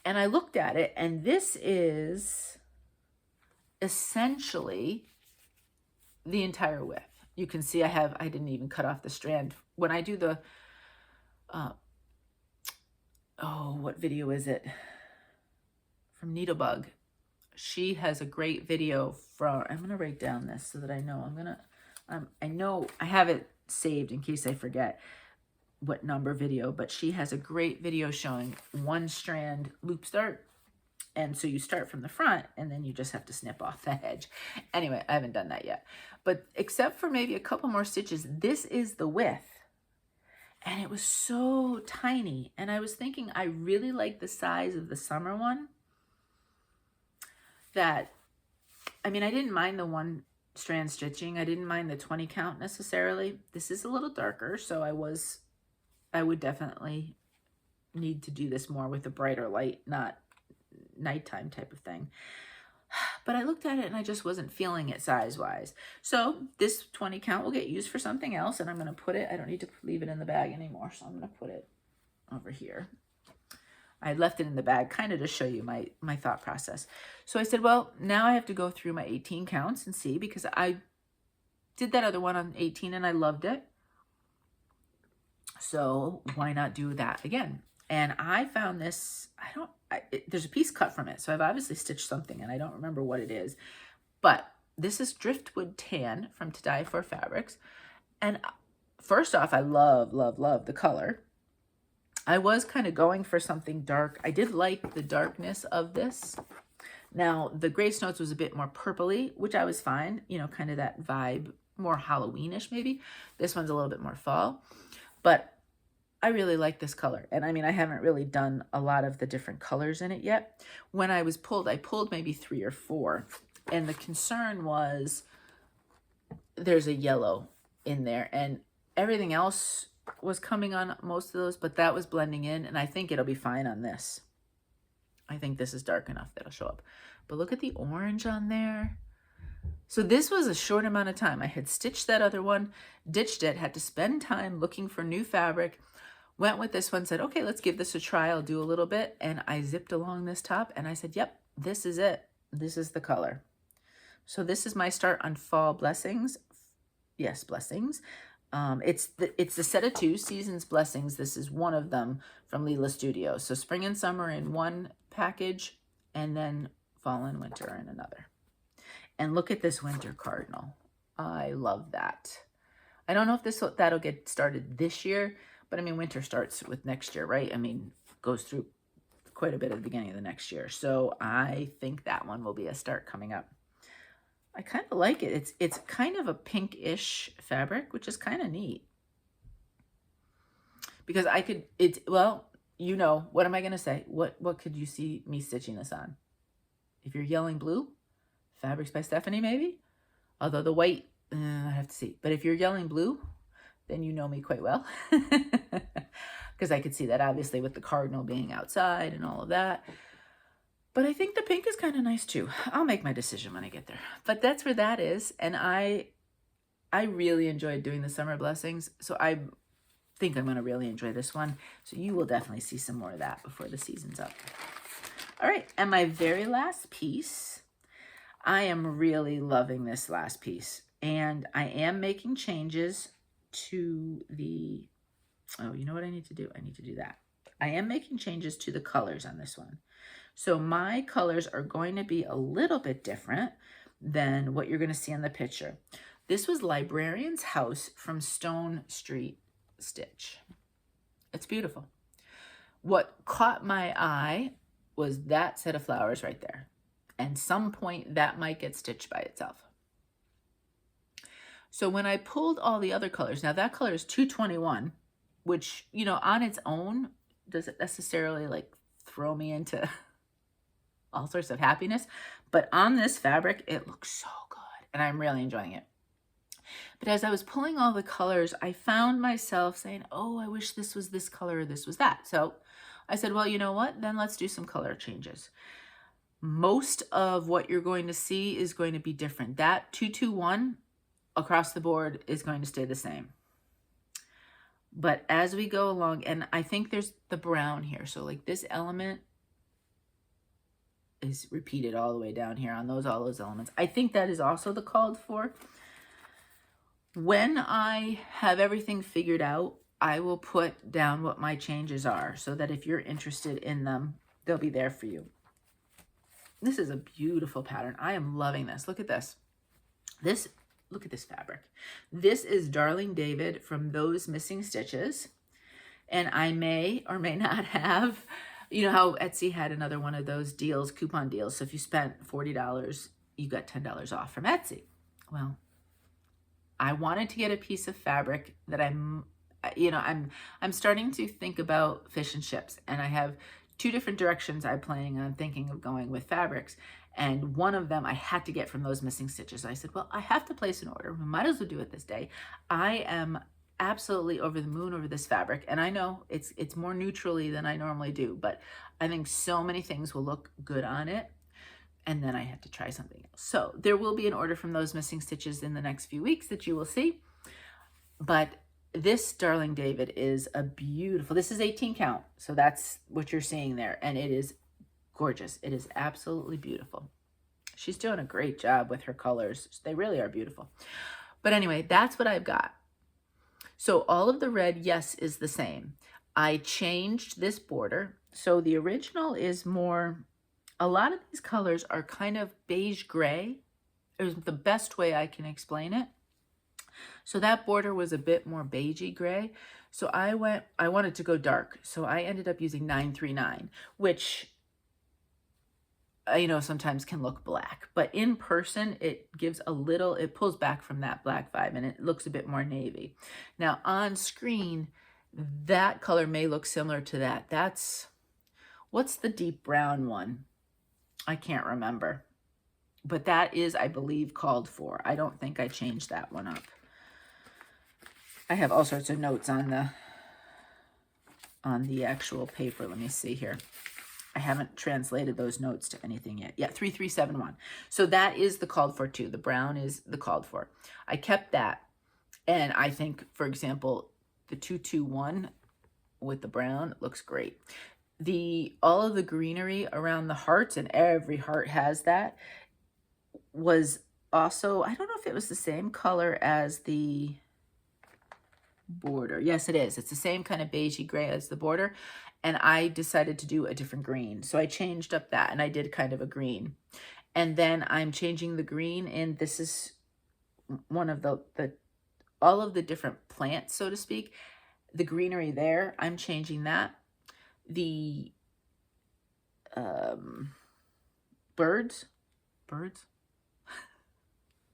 And I looked at it, and this is essentially the entire width. You can see I didn't even cut off the strand. When I do the, what video is it? From Needlebug. She has a great video I'm going to write down this so that I know. I know I have it saved in case I forget what number video, but she has a great video showing 1 strand loop start. And so you start from the front, and then you just have to snip off the edge. Anyway, I haven't done that yet. But except for maybe a couple more stitches, this is the width. And it was so tiny. And I was thinking I really like the size of the summer one. I didn't mind the 1 strand stitching. I didn't mind the 20 count necessarily. This is a little darker, so I would definitely need to do this more with a brighter light, not nighttime type of thing. But I looked at it and I just wasn't feeling it size-wise. So this 20 count will get used for something else, and I'm going to put it, I don't need to leave it in the bag anymore, so I'm going to put it over here. I left it in the bag kind of to show you my thought process. So I said, well, now I have to go through my 18 counts and see, because I did that other one on 18 and I loved it. So why not do that again? And I found this, there's a piece cut from it. So I've obviously stitched something and I don't remember what it is, but this is Driftwood Tan from To Die For Fabrics. And first off, I love, love, love the color. I was kind of going for something dark. I did like the darkness of this. Now, the Grace Notes was a bit more purpley, which I was fine. You know, kind of that vibe, more Halloweenish maybe. This one's a little bit more fall. But I really like this color. And I haven't really done a lot of the different colors in it yet. When I pulled maybe 3 or 4. And the concern was there's a yellow in there, and everything else was coming on most of those, but that was blending in, and I think it'll be fine on this. I think this is dark enough that'll show up. But look at the orange on there. So this was a short amount of time. I had stitched that other one, ditched it, had to spend time looking for new fabric, went with this one, said, okay, let's give this a try. I'll do a little bit. And I zipped along this top and I said, yep, this is it. This is the color. So this is my start on Fall Blessings. Yes, Blessings. It's the set of 2 Seasons Blessings. This is one of them from Lila Studio. So spring and summer in one package, and then fall and winter in another. And look at this winter cardinal. I love that. I don't know if that'll get started this year, but I mean, winter starts with next year, right? I mean, goes through quite a bit at the beginning of the next year. So I think that one will be a start coming up. I kind of like it. It's kind of a pinkish fabric, which is kind of neat. Because well, you know, what am I going to say? What could you see me stitching this on? If you're yelling blue, Fabrics by Stephanie, maybe? Although the white, I have to see. But if you're yelling blue, then you know me quite well. Because I could see that obviously with the cardinal being outside and all of that. But I think the pink is kind of nice too. I'll make my decision when I get there. But that's where that is. And I really enjoyed doing the Summer Blessings. So I think I'm going to really enjoy this one. So you will definitely see some more of that before the season's up. All right. And my very last piece, I am really loving this last piece. And I am making changes to the, oh, you know what I need to do? I need to do that. I am making changes to the colors on this one. So my colors are going to be a little bit different than what you're going to see in the picture. This was Librarian's House from Stone Street Stitch. It's beautiful. What caught my eye was that set of flowers right there. And some point that might get stitched by itself. So when I pulled all the other colors, now that color is 221, which, you know, on its own, doesn't necessarily like throw me into all sorts of happiness, but on this fabric, it looks so good and I'm really enjoying it. But as I was pulling all the colors, I found myself saying, oh, I wish this was this color or this was that. So I said, well, you know what? Then let's do some color changes. Most of what you're going to see is going to be different. That 221 across the board is going to stay the same. But as we go along, and I think there's the brown here. So like this element is repeated all the way down here on all those elements. I think that is also the called for. When I have everything figured out, I will put down what my changes are so that if you're interested in them, they'll be there for you. This is a beautiful pattern. I am loving this. Look at this. Look at this fabric. This is Darling David from Those Missing Stitches. And I may or may not have, you know how Etsy had another one of those deals, coupon deals. So if you spent $40, you got $10 off from Etsy. Well, I wanted to get a piece of fabric that I'm starting to think about fish and chips. And I have 2 different directions I'm planning on thinking of going with fabrics. And one of them I had to get from Those Missing Stitches. I said, well, I have to place an order. We might as well do it this day. I am absolutely over the moon over this fabric. And I know it's more neutrally than I normally do, but I think so many things will look good on it. And then I had to try something else. So there will be an order from Those Missing Stitches in the next few weeks that you will see. But this Darling David is a beautiful, this is 18 count. So that's what you're seeing there. And it is gorgeous. It is absolutely beautiful. She's doing a great job with her colors. They really are beautiful. But anyway, that's what I've got. So all of the red, yes, is the same. I changed this border. So the original is more, a lot of these colors are kind of beige gray. Is the best way I can explain it. So that border was a bit more beigey gray. So I wanted to go dark. So I ended up using 939, which, you know, sometimes can look black, but in person, it gives a little, it pulls back from that black vibe and it looks a bit more navy. Now on screen, that color may look similar to that. What's the deep brown one? I can't remember. But that is, I believe, called for. I don't think I changed that one up. I have all sorts of notes on the actual paper. Let me see here. I haven't translated those notes to anything yet. Yeah, 3371. So that is the called for too. The brown is the called for. I kept that. And I think, for example, the 221 with the brown looks great. All of the greenery around the hearts, and every heart has that, was also, I don't know if it was the same color as the border. Yes, it is. It's the same kind of beigey gray as the border. And I decided to do a different green. So I changed up that and I did kind of a green. And then I'm changing the green in, this is one of all of the different plants, so to speak. The greenery there, I'm changing that. The birds.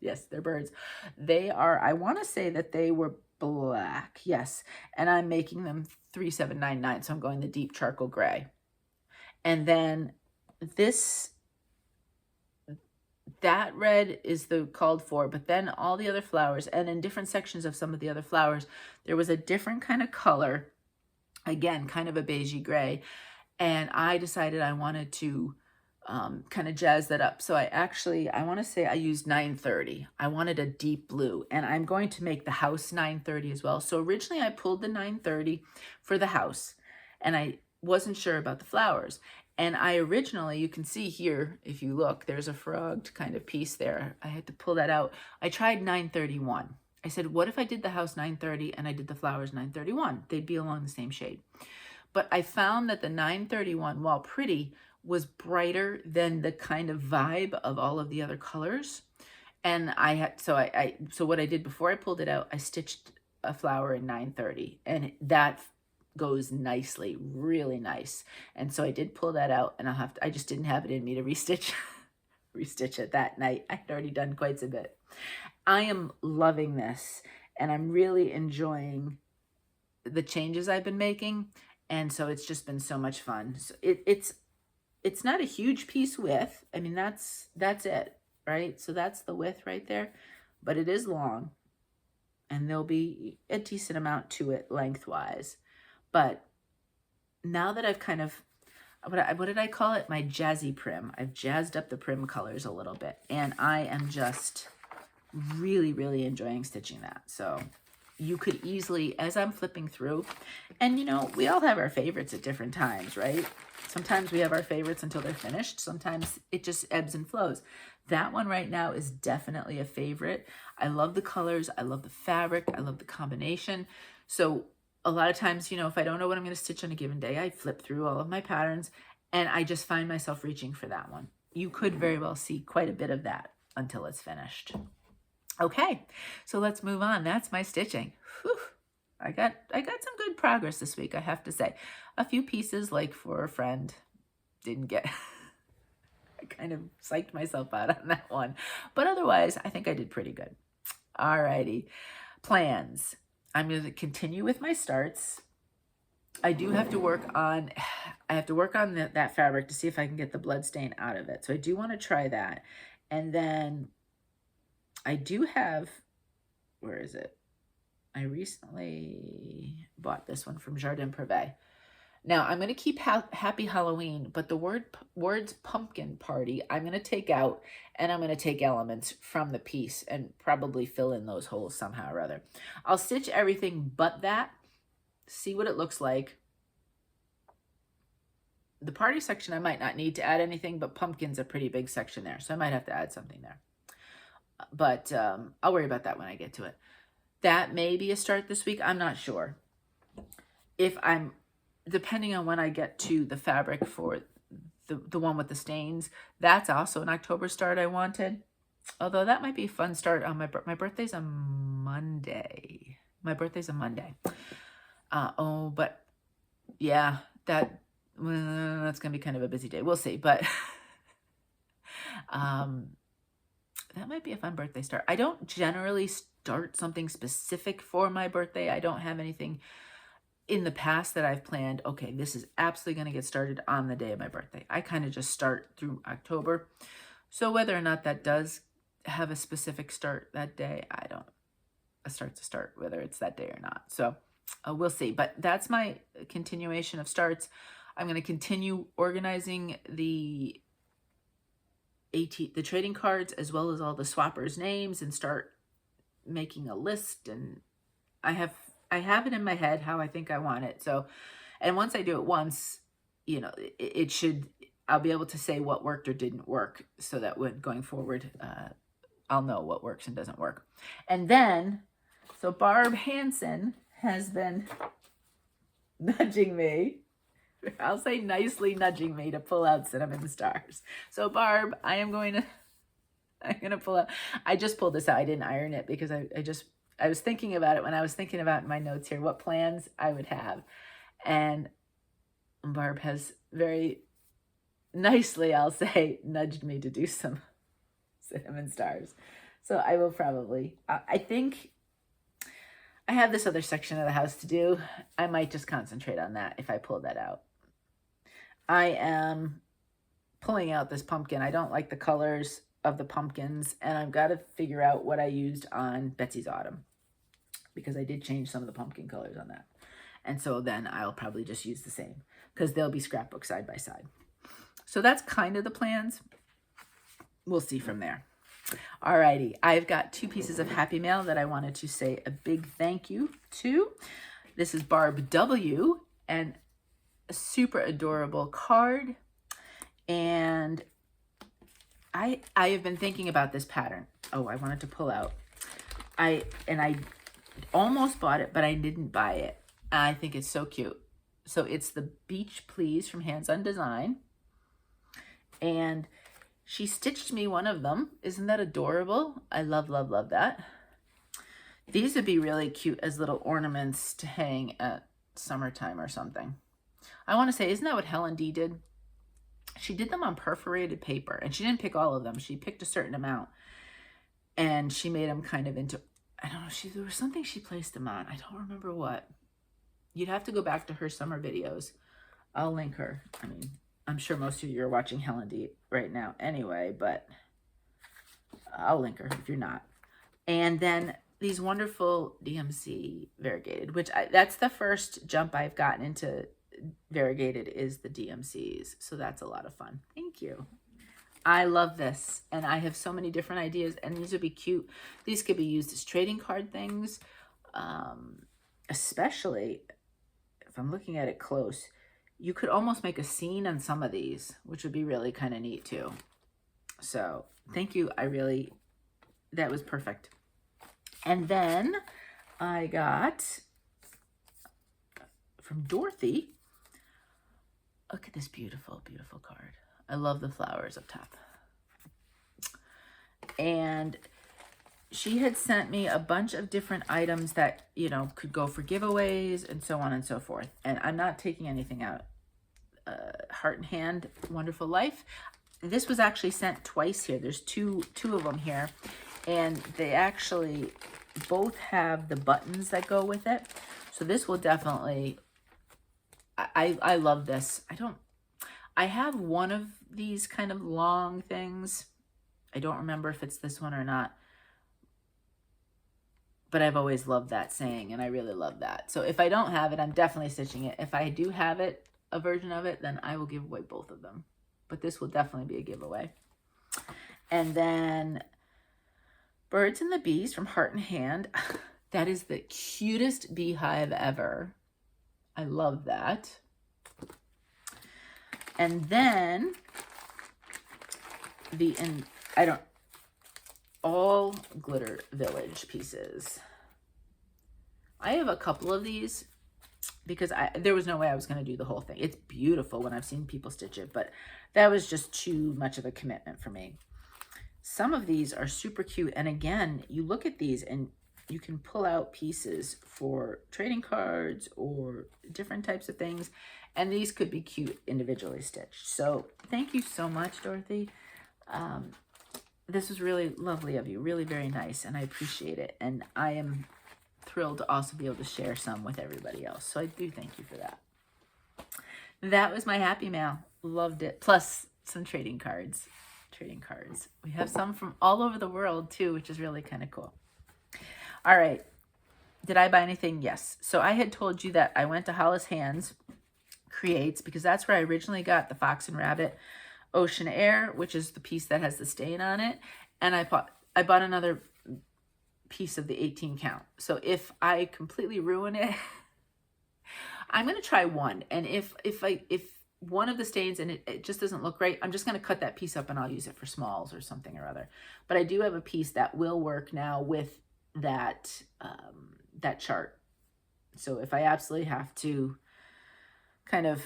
Yes, they're birds. They are, I want to say that they were black. Yes. And I'm making them 3799. So I'm going the deep charcoal gray. And then that red is the called for, but then all the other flowers, and in different sections of some of the other flowers, there was a different kind of color. Again, kind of a beigey gray. And I decided I wanted to kind of jazz that up. So I want to say I used 930. I wanted a deep blue, and I'm going to make the house 930 as well. So originally I pulled the 930 for the house, and I wasn't sure about the flowers. And I originally, you can see here, if you look, there's a frogged kind of piece there. I had to pull that out. I tried 931. I said, what if I did the house 930 and I did the flowers 931? They'd be along the same shade. But I found that the 931, while pretty, was brighter than the kind of vibe of all of the other colors. And I had, so what I did before I pulled it out, I stitched a flower in 930, and that goes nicely, really nice. And so I did pull that out, and I just didn't have it in me to restitch it that night. I had already done quite a bit. I am loving this, and I'm really enjoying the changes I've been making. And so it's just been so much fun. So it's not a huge piece width. I mean, that's it, right? So that's the width right there, but it is long, and there'll be a decent amount to it lengthwise. But now that I've kind of, what did I call it? My jazzy prim. I've jazzed up the prim colors a little bit, and I am just really, really enjoying stitching that. So you could easily, as I'm flipping through, and you know, we all have our favorites at different times, right? Sometimes we have our favorites until they're finished. Sometimes it just ebbs and flows. That one right now is definitely a favorite. I love the colors. I love the fabric. I love the combination. So a lot of times, you know, if I don't know what I'm going to stitch on a given day, I flip through all of my patterns and I just find myself reaching for that one. You could very well see quite a bit of that until it's finished. Okay, so let's move on. That's my stitching. Whew. I got some good progress this week, I have to say. A few pieces, like for a friend, didn't get... I kind of psyched myself out on that one. But otherwise, I think I did pretty good. Alrighty. Plans. I'm going to continue with my starts. I do have to work on... that fabric to see if I can get the blood stain out of it. So I do want to try that. And then I do have... Where is it? I recently bought this one from Jardin Prive. Now, I'm going to keep Happy Halloween, but the words pumpkin party, I'm going to take out, and I'm going to take elements from the piece and probably fill in those holes somehow or other. I'll stitch everything but that, see what it looks like. The party section, I might not need to add anything, but pumpkin's a pretty big section there, so I might have to add something there. But I'll worry about that when I get to it. That may be a start this week. I'm not sure. Depending on when I get to the fabric for the one with the stains, that's also an October start I wanted. Although that might be a fun start on my birthday's on Monday. My birthday's on Monday. But yeah, that's going to be kind of a busy day. We'll see. But that might be a fun birthday start. I don't generally start something specific for my birthday. I don't have anything in the past that I've planned. Okay, this is absolutely going to get started on the day of my birthday. I kind of just start through October. So whether or not that does have a specific start that day, I don't, a start to start, whether it's that day or not. So we'll see. But that's my continuation of starts. I'm going to continue organizing the trading cards as well as all the swappers' names and start making a list. And I have it in my head how I think I want it. So, and once I do it once, you know, I'll be able to say what worked or didn't work, so that when going forward, I'll know what works and doesn't work. And then, so Barb Hansen has been nudging me. I'll say nicely nudging me to pull out cinnamon stars. So Barb, I'm going to pull out. I just pulled this out. I didn't iron it because I was thinking about it when I was thinking about in my notes here, what plans I would have. And Barb has very nicely, I'll say, nudged me to do some cinnamon stars. So I will probably, I think I have this other section of the house to do. I might just concentrate on that if I pull that out. I am pulling out this pumpkin. I don't like the colors of the pumpkins, and I've got to figure out what I used on Betsy's Autumn, because I did change some of the pumpkin colors on that. And so then I'll probably just use the same, because they'll be scrapbook side by side. So that's kind of the plans. We'll see from there. Alrighty, I've got 2 pieces of happy mail that I wanted to say a big thank you to. This is Barb W. and a super adorable card. And I have been thinking about this pattern. Oh, I wanted to pull out. I almost bought it, but I didn't buy it. I think it's so cute. So it's the Beach Please from Hands On Design. And she stitched me one of them. Isn't that adorable? I love, love, love that. These would be really cute as little ornaments to hang at summertime or something. I want to say, isn't that what Helen D did? She did them on perforated paper, and she didn't pick all of them. She picked a certain amount, and she made them kind of into, I don't know, there was something she placed them on. I don't remember what. You'd have to go back to her summer videos. I'll link her. I mean, I'm sure most of you are watching Helen D right now anyway, but I'll link her if you're not. And then these wonderful DMC variegated, which that's the first jump I've gotten into variegated, is the DMCs. So that's a lot of fun. Thank you. I love this. And I have so many different ideas, and these would be cute. These could be used as trading card things, especially if I'm looking at it close. You could almost make a scene on some of these, which would be really kind of neat too. So thank you. That was perfect. And then I got from Dorothy, look at this beautiful, beautiful card. I love the flowers up top. And she had sent me a bunch of different items that, you know, could go for giveaways and so on and so forth. And I'm not taking anything out. Heart and Hand, Wonderful Life. This was actually sent twice here. There's two of them here. And they actually both have the buttons that go with it. So this will definitely, I love this. I have one of these kind of long things. I don't remember if it's this one or not. But I've always loved that saying, and I really love that. So if I don't have it, I'm definitely stitching it. If I do have it, a version of it, then I will give away both of them. But this will definitely be a giveaway. And then Birds and the Bees from Heart and Hand. That is the cutest beehive ever. I love that. And then all glitter village pieces. I have a couple of these because there was no way I was going to do the whole thing. It's beautiful when I've seen people stitch it, but that was just too much of a commitment for me. Some of these are super cute. And again, you look at these and you can pull out pieces for trading cards or different types of things. And these could be cute individually stitched. So thank you so much, Dorothy. This was really lovely of you, really very nice, and I appreciate it. And I am thrilled to also be able to share some with everybody else. So I do thank you for that. That was my happy mail. Loved it. Plus some trading cards. trading cards. We have some from all over the world too, which is really kind of cool. All right. Did I buy anything? Yes. So I had told you that I went to Hollis Hands Creates because that's where I originally got the Fox and Rabbit Ocean Air, which is the piece that has the stain on it. And I bought another piece of the 18 count. So if I completely ruin it, I'm going to try one. And if one of the stains and it just doesn't look right, I'm just going to cut that piece up and I'll use it for smalls or something or other. But I do have a piece that will work now with that, that chart. So if I absolutely have to kind of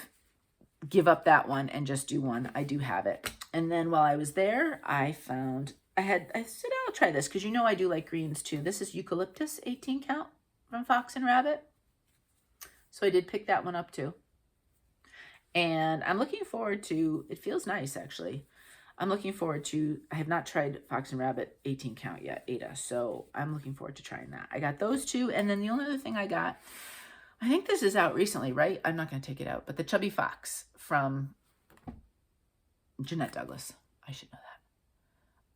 give up that one and just do one, I do have it. And then while I was there, I said, I'll try this because you know I do like greens too. This is Eucalyptus 18 count from Fox and Rabbit. So I did pick that one up too. And I'm looking forward to, it feels nice actually. I'm looking forward to, I have not tried Fox and Rabbit 18 count yet, Aida. So I'm looking forward to trying that. I got those two. And then the only other thing I got, I think this is out recently, right? I'm not going to take it out, but the Chubby Fox from Jeanette Douglas. I should know that.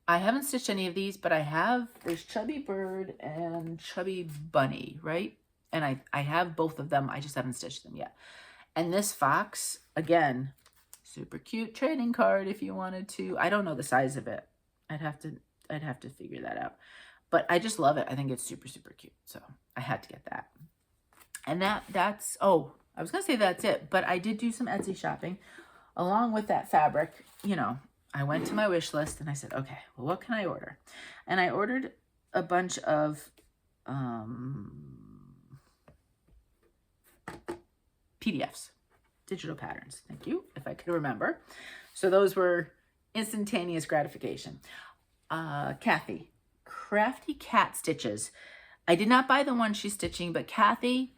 I haven't stitched any of these, but I have, there's Chubby Bird and Chubby Bunny, right? And I have both of them. I just haven't stitched them yet. And this fox, again, super cute trading card if you wanted to. I don't know the size of it. I'd have to figure that out. But I just love it. I think it's super, super cute. So I had to get that. And that's, oh, I was going to say that's it. But I did do some Etsy shopping along with that fabric. You know, I went to my wish list and I said, okay, well, what can I order? And I ordered a bunch of PDFs, digital patterns. Thank you, if I could remember. So those were instantaneous gratification. Kathy, Crafty Cat Stitches. I did not buy the one she's stitching, but Kathy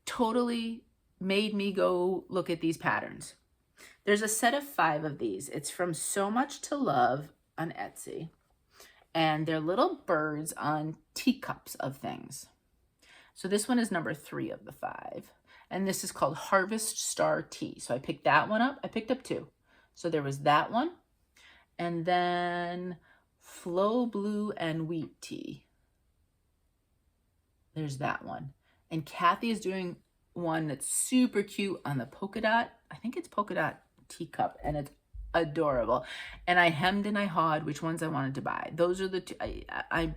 totally made me go look at these patterns. There's a set of 5 of these. It's from So Much to Love on Etsy. And they're little birds on teacups of things. So this one is number 3 of the 5. And this is called Harvest Star Tea. So I picked that one up. I picked up 2. So there was that one. And then Flow Blue and Wheat Tea. There's that one. And Kathy is doing one that's super cute on the polka dot. I think it's polka dot teacup. And it's adorable. And I hemmed and I hawed which ones I wanted to buy. Those are the 2. I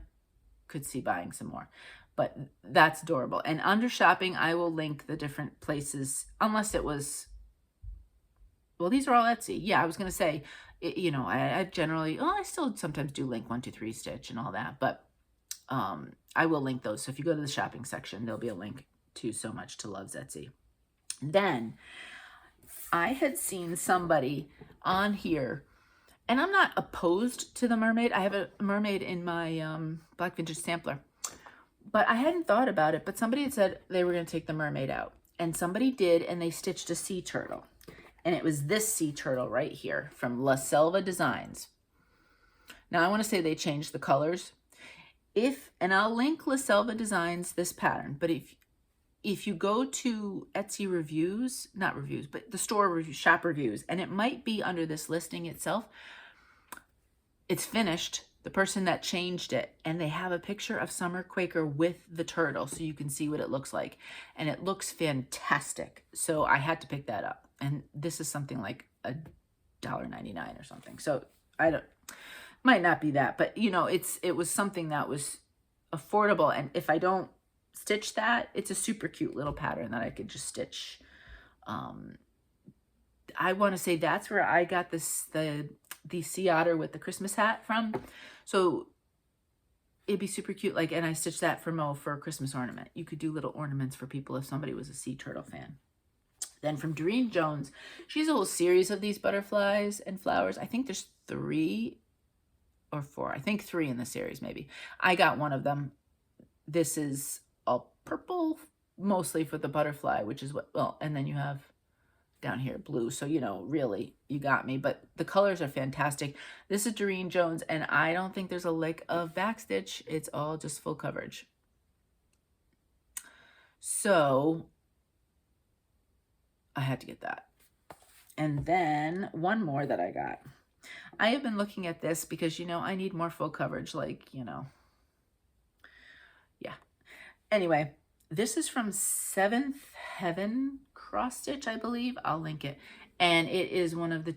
could see buying some more. But that's adorable. And under shopping, I will link the different places, unless it was, well, these are all Etsy. Yeah, I was going to say, you know, I generally, I still sometimes do link 123 Stitch and all that. But I will link those. So if you go to the shopping section, there'll be a link to So Much to Love's Etsy. Then I had seen somebody on here, and I'm not opposed to the mermaid. I have a mermaid in my Black Vintage Sampler. But I hadn't thought about it, but somebody had said they were going to take the mermaid out. And somebody did, and they stitched a sea turtle. And it was this sea turtle right here from La Selva Designs. Now, I want to say they changed the colors. And I'll link La Selva Designs, this pattern. But if you go to Etsy reviews, not reviews, but the store reviews, shop reviews, and it might be under this listing itself, it's finished. The person that changed it, and they have a picture of Summer Quaker with the turtle so you can see what it looks like. And it looks fantastic. So I had to pick that up. And this is something like $1.99 or something. So might not be that, but you know, it was something that was affordable. And if I don't stitch that, it's a super cute little pattern that I could just stitch. I want to say that's where I got the sea otter with the Christmas hat from. So it'd be super cute. Like, and I stitched that for Mo for a Christmas ornament. You could do little ornaments for people if somebody was a sea turtle fan. Then from Doreen Jones, she has a whole series of these butterflies and flowers. I think there's 3 or 4. I think 3 in the series, maybe. I got one of them. This is all purple, mostly for the butterfly, which is what, well, and then you have down here blue, so you know, really you got me. But the colors are fantastic. This is Doreen Jones, and I don't think there's a lick of backstitch. It's all just full coverage. So I had to get that. And then one more that I got. I have been looking at this because, you know, I need more full coverage, like, you know, yeah. Anyway, this is from Seventh Heaven Cross Stitch, I believe. I'll link it. And it is one of the,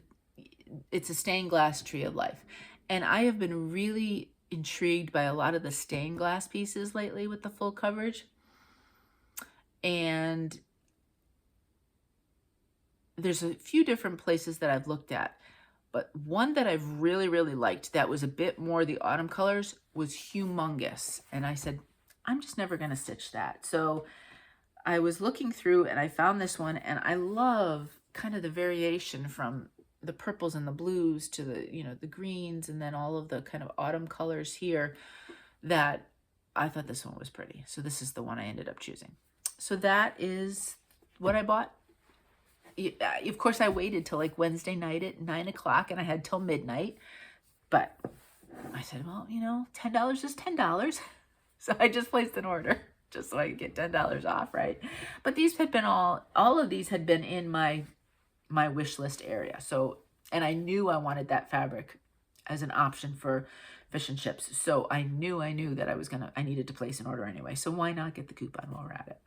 it's a stained glass tree of life. And I have been really intrigued by a lot of the stained glass pieces lately with the full coverage. And there's a few different places that I've looked at, but one that I've really, really liked that was a bit more the autumn colors was humongous. And I said, I'm just never going to stitch that. So I was looking through and I found this one, and I love kind of the variation from the purples and the blues to the, you know, the greens, and then all of the kind of autumn colors here, that I thought this one was pretty. So this is the one I ended up choosing. So that is what I bought. Of course, I waited till like Wednesday night at 9 o'clock, and I had till midnight. But I said, well, you know, $10 is $10. So I just placed an order just so I could get $10 off, right? But these had been all of these had been in my wish list area. So, and I knew I wanted that fabric as an option for fish and chips. So I knew that I needed to place an order anyway. So why not get the coupon while we're at it?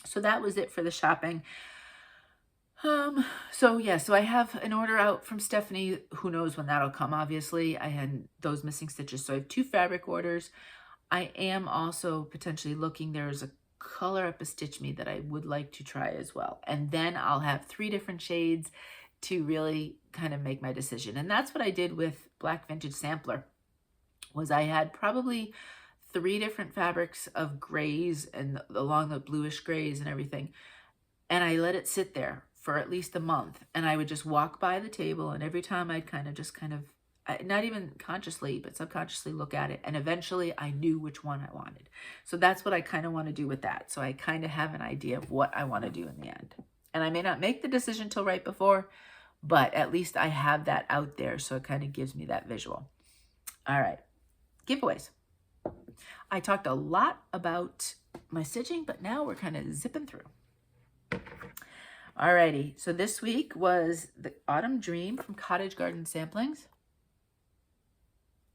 So that was it for the shopping. So yeah, so I have an order out from Stephanie. Who knows when that'll come, obviously. I had those missing stitches. So I have 2 fabric orders. I am also potentially looking, there's a color at Bestitchme that I would like to try as well. And then I'll have 3 different shades to really kind of make my decision. And that's what I did with Black Vintage Sampler, was I had probably 3 different fabrics of grays and along the bluish grays and everything. And I let it sit there for at least a month. And I would just walk by the table, and every time I'd kind of, not even consciously, but subconsciously look at it. And eventually I knew which one I wanted. So that's what I kind of want to do with that. So I kind of have an idea of what I want to do in the end. And I may not make the decision till right before, but at least I have that out there. So it kind of gives me that visual. All right. Giveaways. I talked a lot about my stitching, but now we're kind of zipping through. Alrighty, so this week was the Autumn Dream from Cottage Garden Samplings.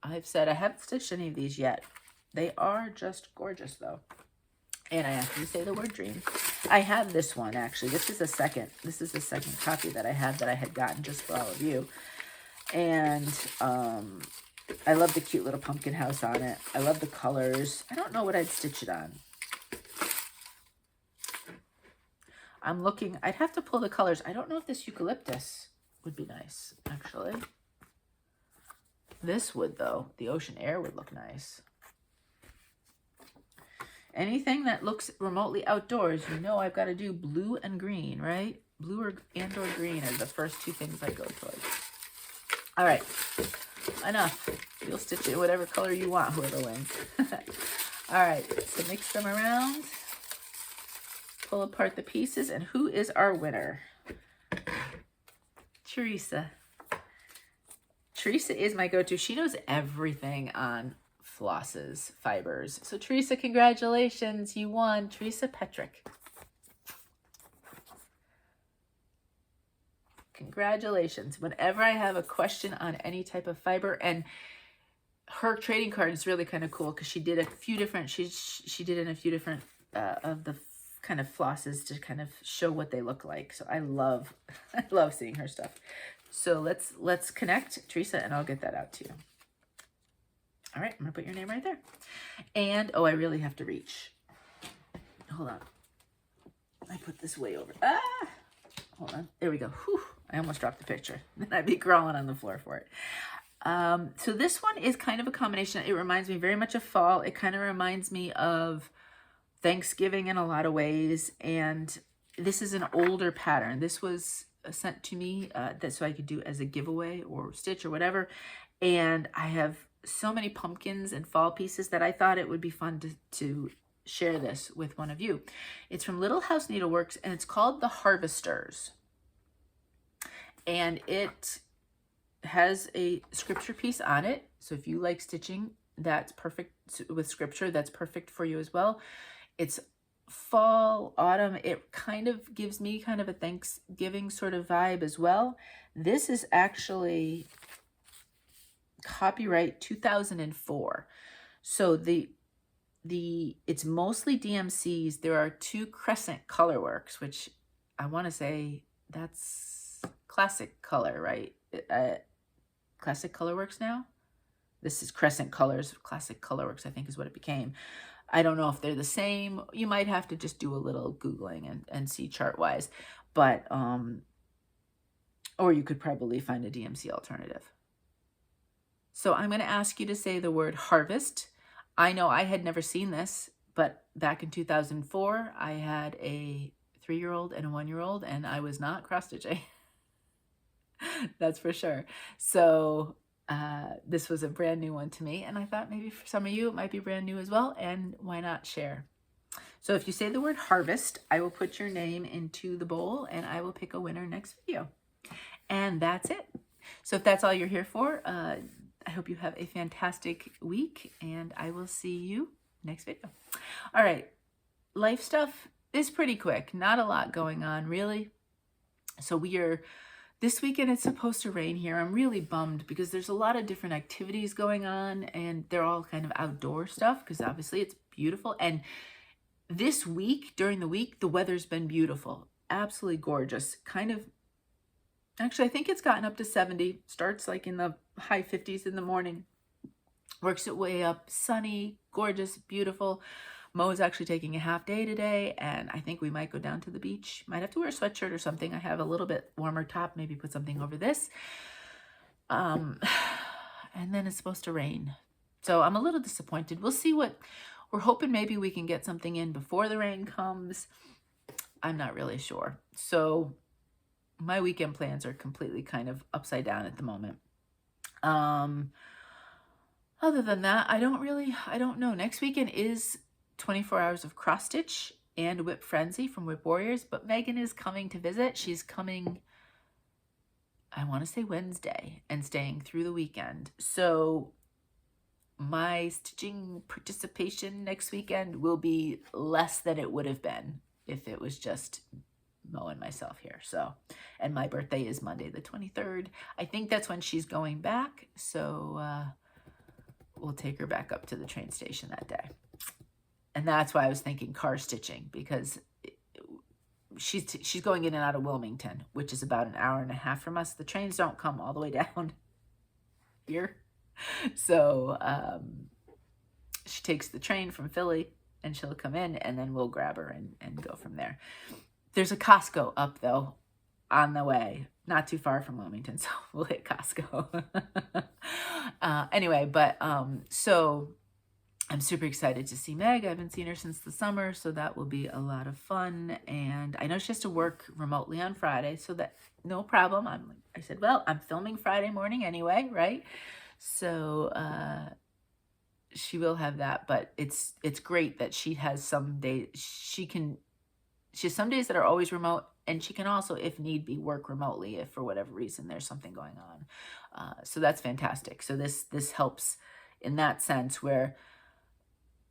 I've said I haven't stitched any of these yet. They are just gorgeous though. And I have to say the word dream. I have this one actually. This is the second copy that I have that I had gotten just for all of you. And I love the cute little pumpkin house on it. I love the colors. I don't know what I'd stitch it on. I'm looking, I'd have to pull the colors. I don't know if this eucalyptus would be nice, actually. This would, though. The ocean air would look nice. Anything that looks remotely outdoors, you know I've got to do blue and green, right? Blue and or green are the first 2 things I go towards. All right, enough. You'll stitch it whatever color you want, whoever wins. All right, so mix them around. Pull apart the pieces, and who is our winner? Teresa. Teresa is my go-to. She knows everything on flosses, fibers. So Teresa, congratulations. You won. Teresa Petrick. Congratulations. Whenever I have a question on any type of fiber, and her trading card is really kind of cool because she did a few different, she did in a few different of the kind of flosses to kind of show what they look like. So I love seeing her stuff. So let's connect, Teresa, and I'll get that out to you. All right, I'm gonna put your name right there. And oh, I really have to reach. Hold on. I put this way over. Ah, hold on. There we go. Whew. I almost dropped the picture. Then I'd be crawling on the floor for it. So this one is kind of a combination. It reminds me very much of fall. It kind of reminds me of Thanksgiving in a lot of ways, and this is an older pattern. This was sent to me so I could do as a giveaway or stitch or whatever, and I have so many pumpkins and fall pieces that I thought it would be fun to share this with one of you. It's from Little House Needleworks, and it's called The Harvesters, and it has a scripture piece on it. So if you like stitching that's perfect with scripture, that's perfect for you as well. It's fall, autumn. It kind of gives me kind of a Thanksgiving sort of vibe as well. This is actually copyright 2004. So it's mostly DMCs. There are 2 Crescent Colorworks, which I want to say that's Classic Color, right? Classic Colorworks now? This is Crescent Colors. Classic Colorworks, I think, is what it became. I don't know if they're the same. You might have to just do a little Googling and see chart-wise. But, or you could probably find a DMC alternative. So I'm going to ask you to say the word harvest. I know I had never seen this, but back in 2004, I had a 3-year-old and a 1-year-old, and I was not cross-stitching. That's for sure. So this was a brand new one to me, and I thought maybe for some of you it might be brand new as well, and why not share? So if you say the word harvest, I will put your name into the bowl, and I will pick a winner next video. And that's it. So if that's all you're here for, I hope you have a fantastic week, and I will see you next video. All right, life stuff is pretty quick. Not a lot going on, really. So this weekend it's supposed to rain here. I'm really bummed because there's a lot of different activities going on, and they're all kind of outdoor stuff because obviously it's beautiful. And this week, during the week, the weather's been beautiful. Absolutely gorgeous. Actually, I think it's gotten up to 70. Starts like in the high 50s in the morning. Works its way up. Sunny, gorgeous, beautiful. Mo is actually taking a half day today, and I think we might go down to the beach. Might have to wear a sweatshirt or something. I have a little bit warmer top. Maybe put something over this. And then it's supposed to rain. So I'm a little disappointed. We'll see what... We're hoping maybe we can get something in before the rain comes. I'm not really sure. So my weekend plans are completely kind of upside down at the moment. Other than that, I don't know. Next weekend is 24 hours of cross stitch and Whip Frenzy from Whip Warriors, but Megan is coming to visit. She's coming, I want to say Wednesday, and staying through the weekend. So my stitching participation next weekend will be less than it would have been if it was just Mo and myself here. So, and my birthday is Monday the 23rd. I think that's when she's going back. So we'll take her back up to the train station that day. And that's why I was thinking car stitching, because she's going in and out of Wilmington, which is about an hour and a half from us. The trains don't come all the way down here. So she takes the train from Philly, and she'll come in, and then we'll grab her and go from there. There's a Costco up, though, on the way. Not too far from Wilmington, so we'll hit Costco. Anyway, but so I'm super excited to see Meg. I haven't seen her since the summer, so that will be a lot of fun. And I know she has to work remotely on Friday, so that no problem. I said, well, I'm filming Friday morning anyway, right? So she will have that, but it's great that she has some days she has some days that are always remote, and she can also, if need be, work remotely if for whatever reason there's something going on. So that's fantastic. So this helps in that sense, where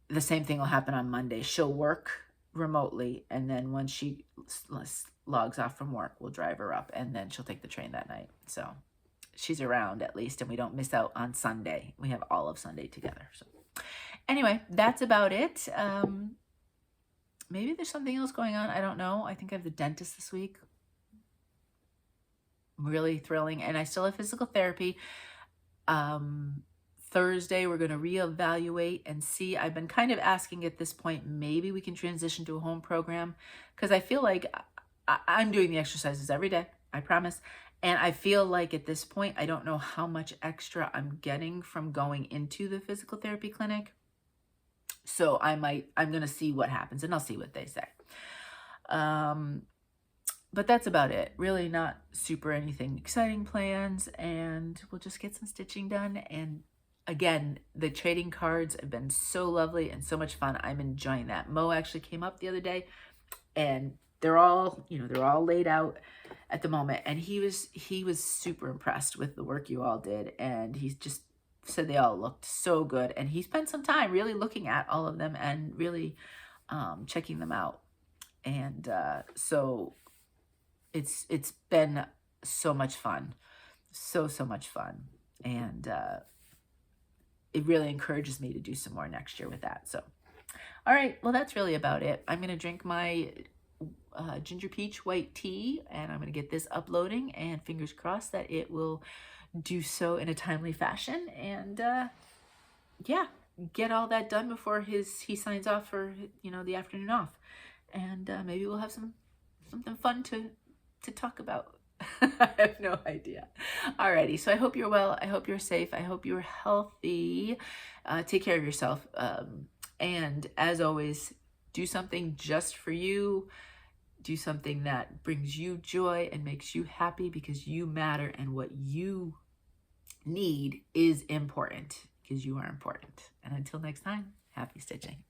the same thing will happen on Monday. She'll work remotely, and then when she logs off from work, we'll drive her up, and then she'll take the train that night. So she's around at least, and we don't miss out on Sunday. We have all of Sunday together. So anyway, that's about it. Maybe there's something else going on. I don't know. I think I have the dentist this week. Really thrilling. And I still have physical therapy. Thursday, we're going to reevaluate and see. I've been kind of asking at this point, maybe we can transition to a home program, because I feel like I'm doing the exercises every day. I promise. And I feel like at this point, I don't know how much extra I'm getting from going into the physical therapy clinic. So I'm going to see what happens, and I'll see what they say. But that's about it. Really not super anything exciting plans, and we'll just get some stitching done. And again, the trading cards have been so lovely and so much fun. I'm enjoying that. Mo actually came up the other day, and they're all laid out at the moment, and he was super impressed with the work you all did, and he's just said they all looked so good, and he spent some time really looking at all of them and really checking them out. And so it's been so much fun, so much fun. And it really encourages me to do some more next year with that. So, all right, well, that's really about it. I'm going to drink my ginger peach white tea, and I'm going to get this uploading, and fingers crossed that it will do so in a timely fashion. And yeah, get all that done before he signs off for, you know, the afternoon off. And maybe we'll have something fun to talk about. I have no idea. Alrighty, so I hope you're well. I hope you're safe. I hope you're healthy. Take care of yourself. And as always, do something just for you. Do something that brings you joy and makes you happy, because you matter, and what you need is important, because you are important. And until next time, happy stitching.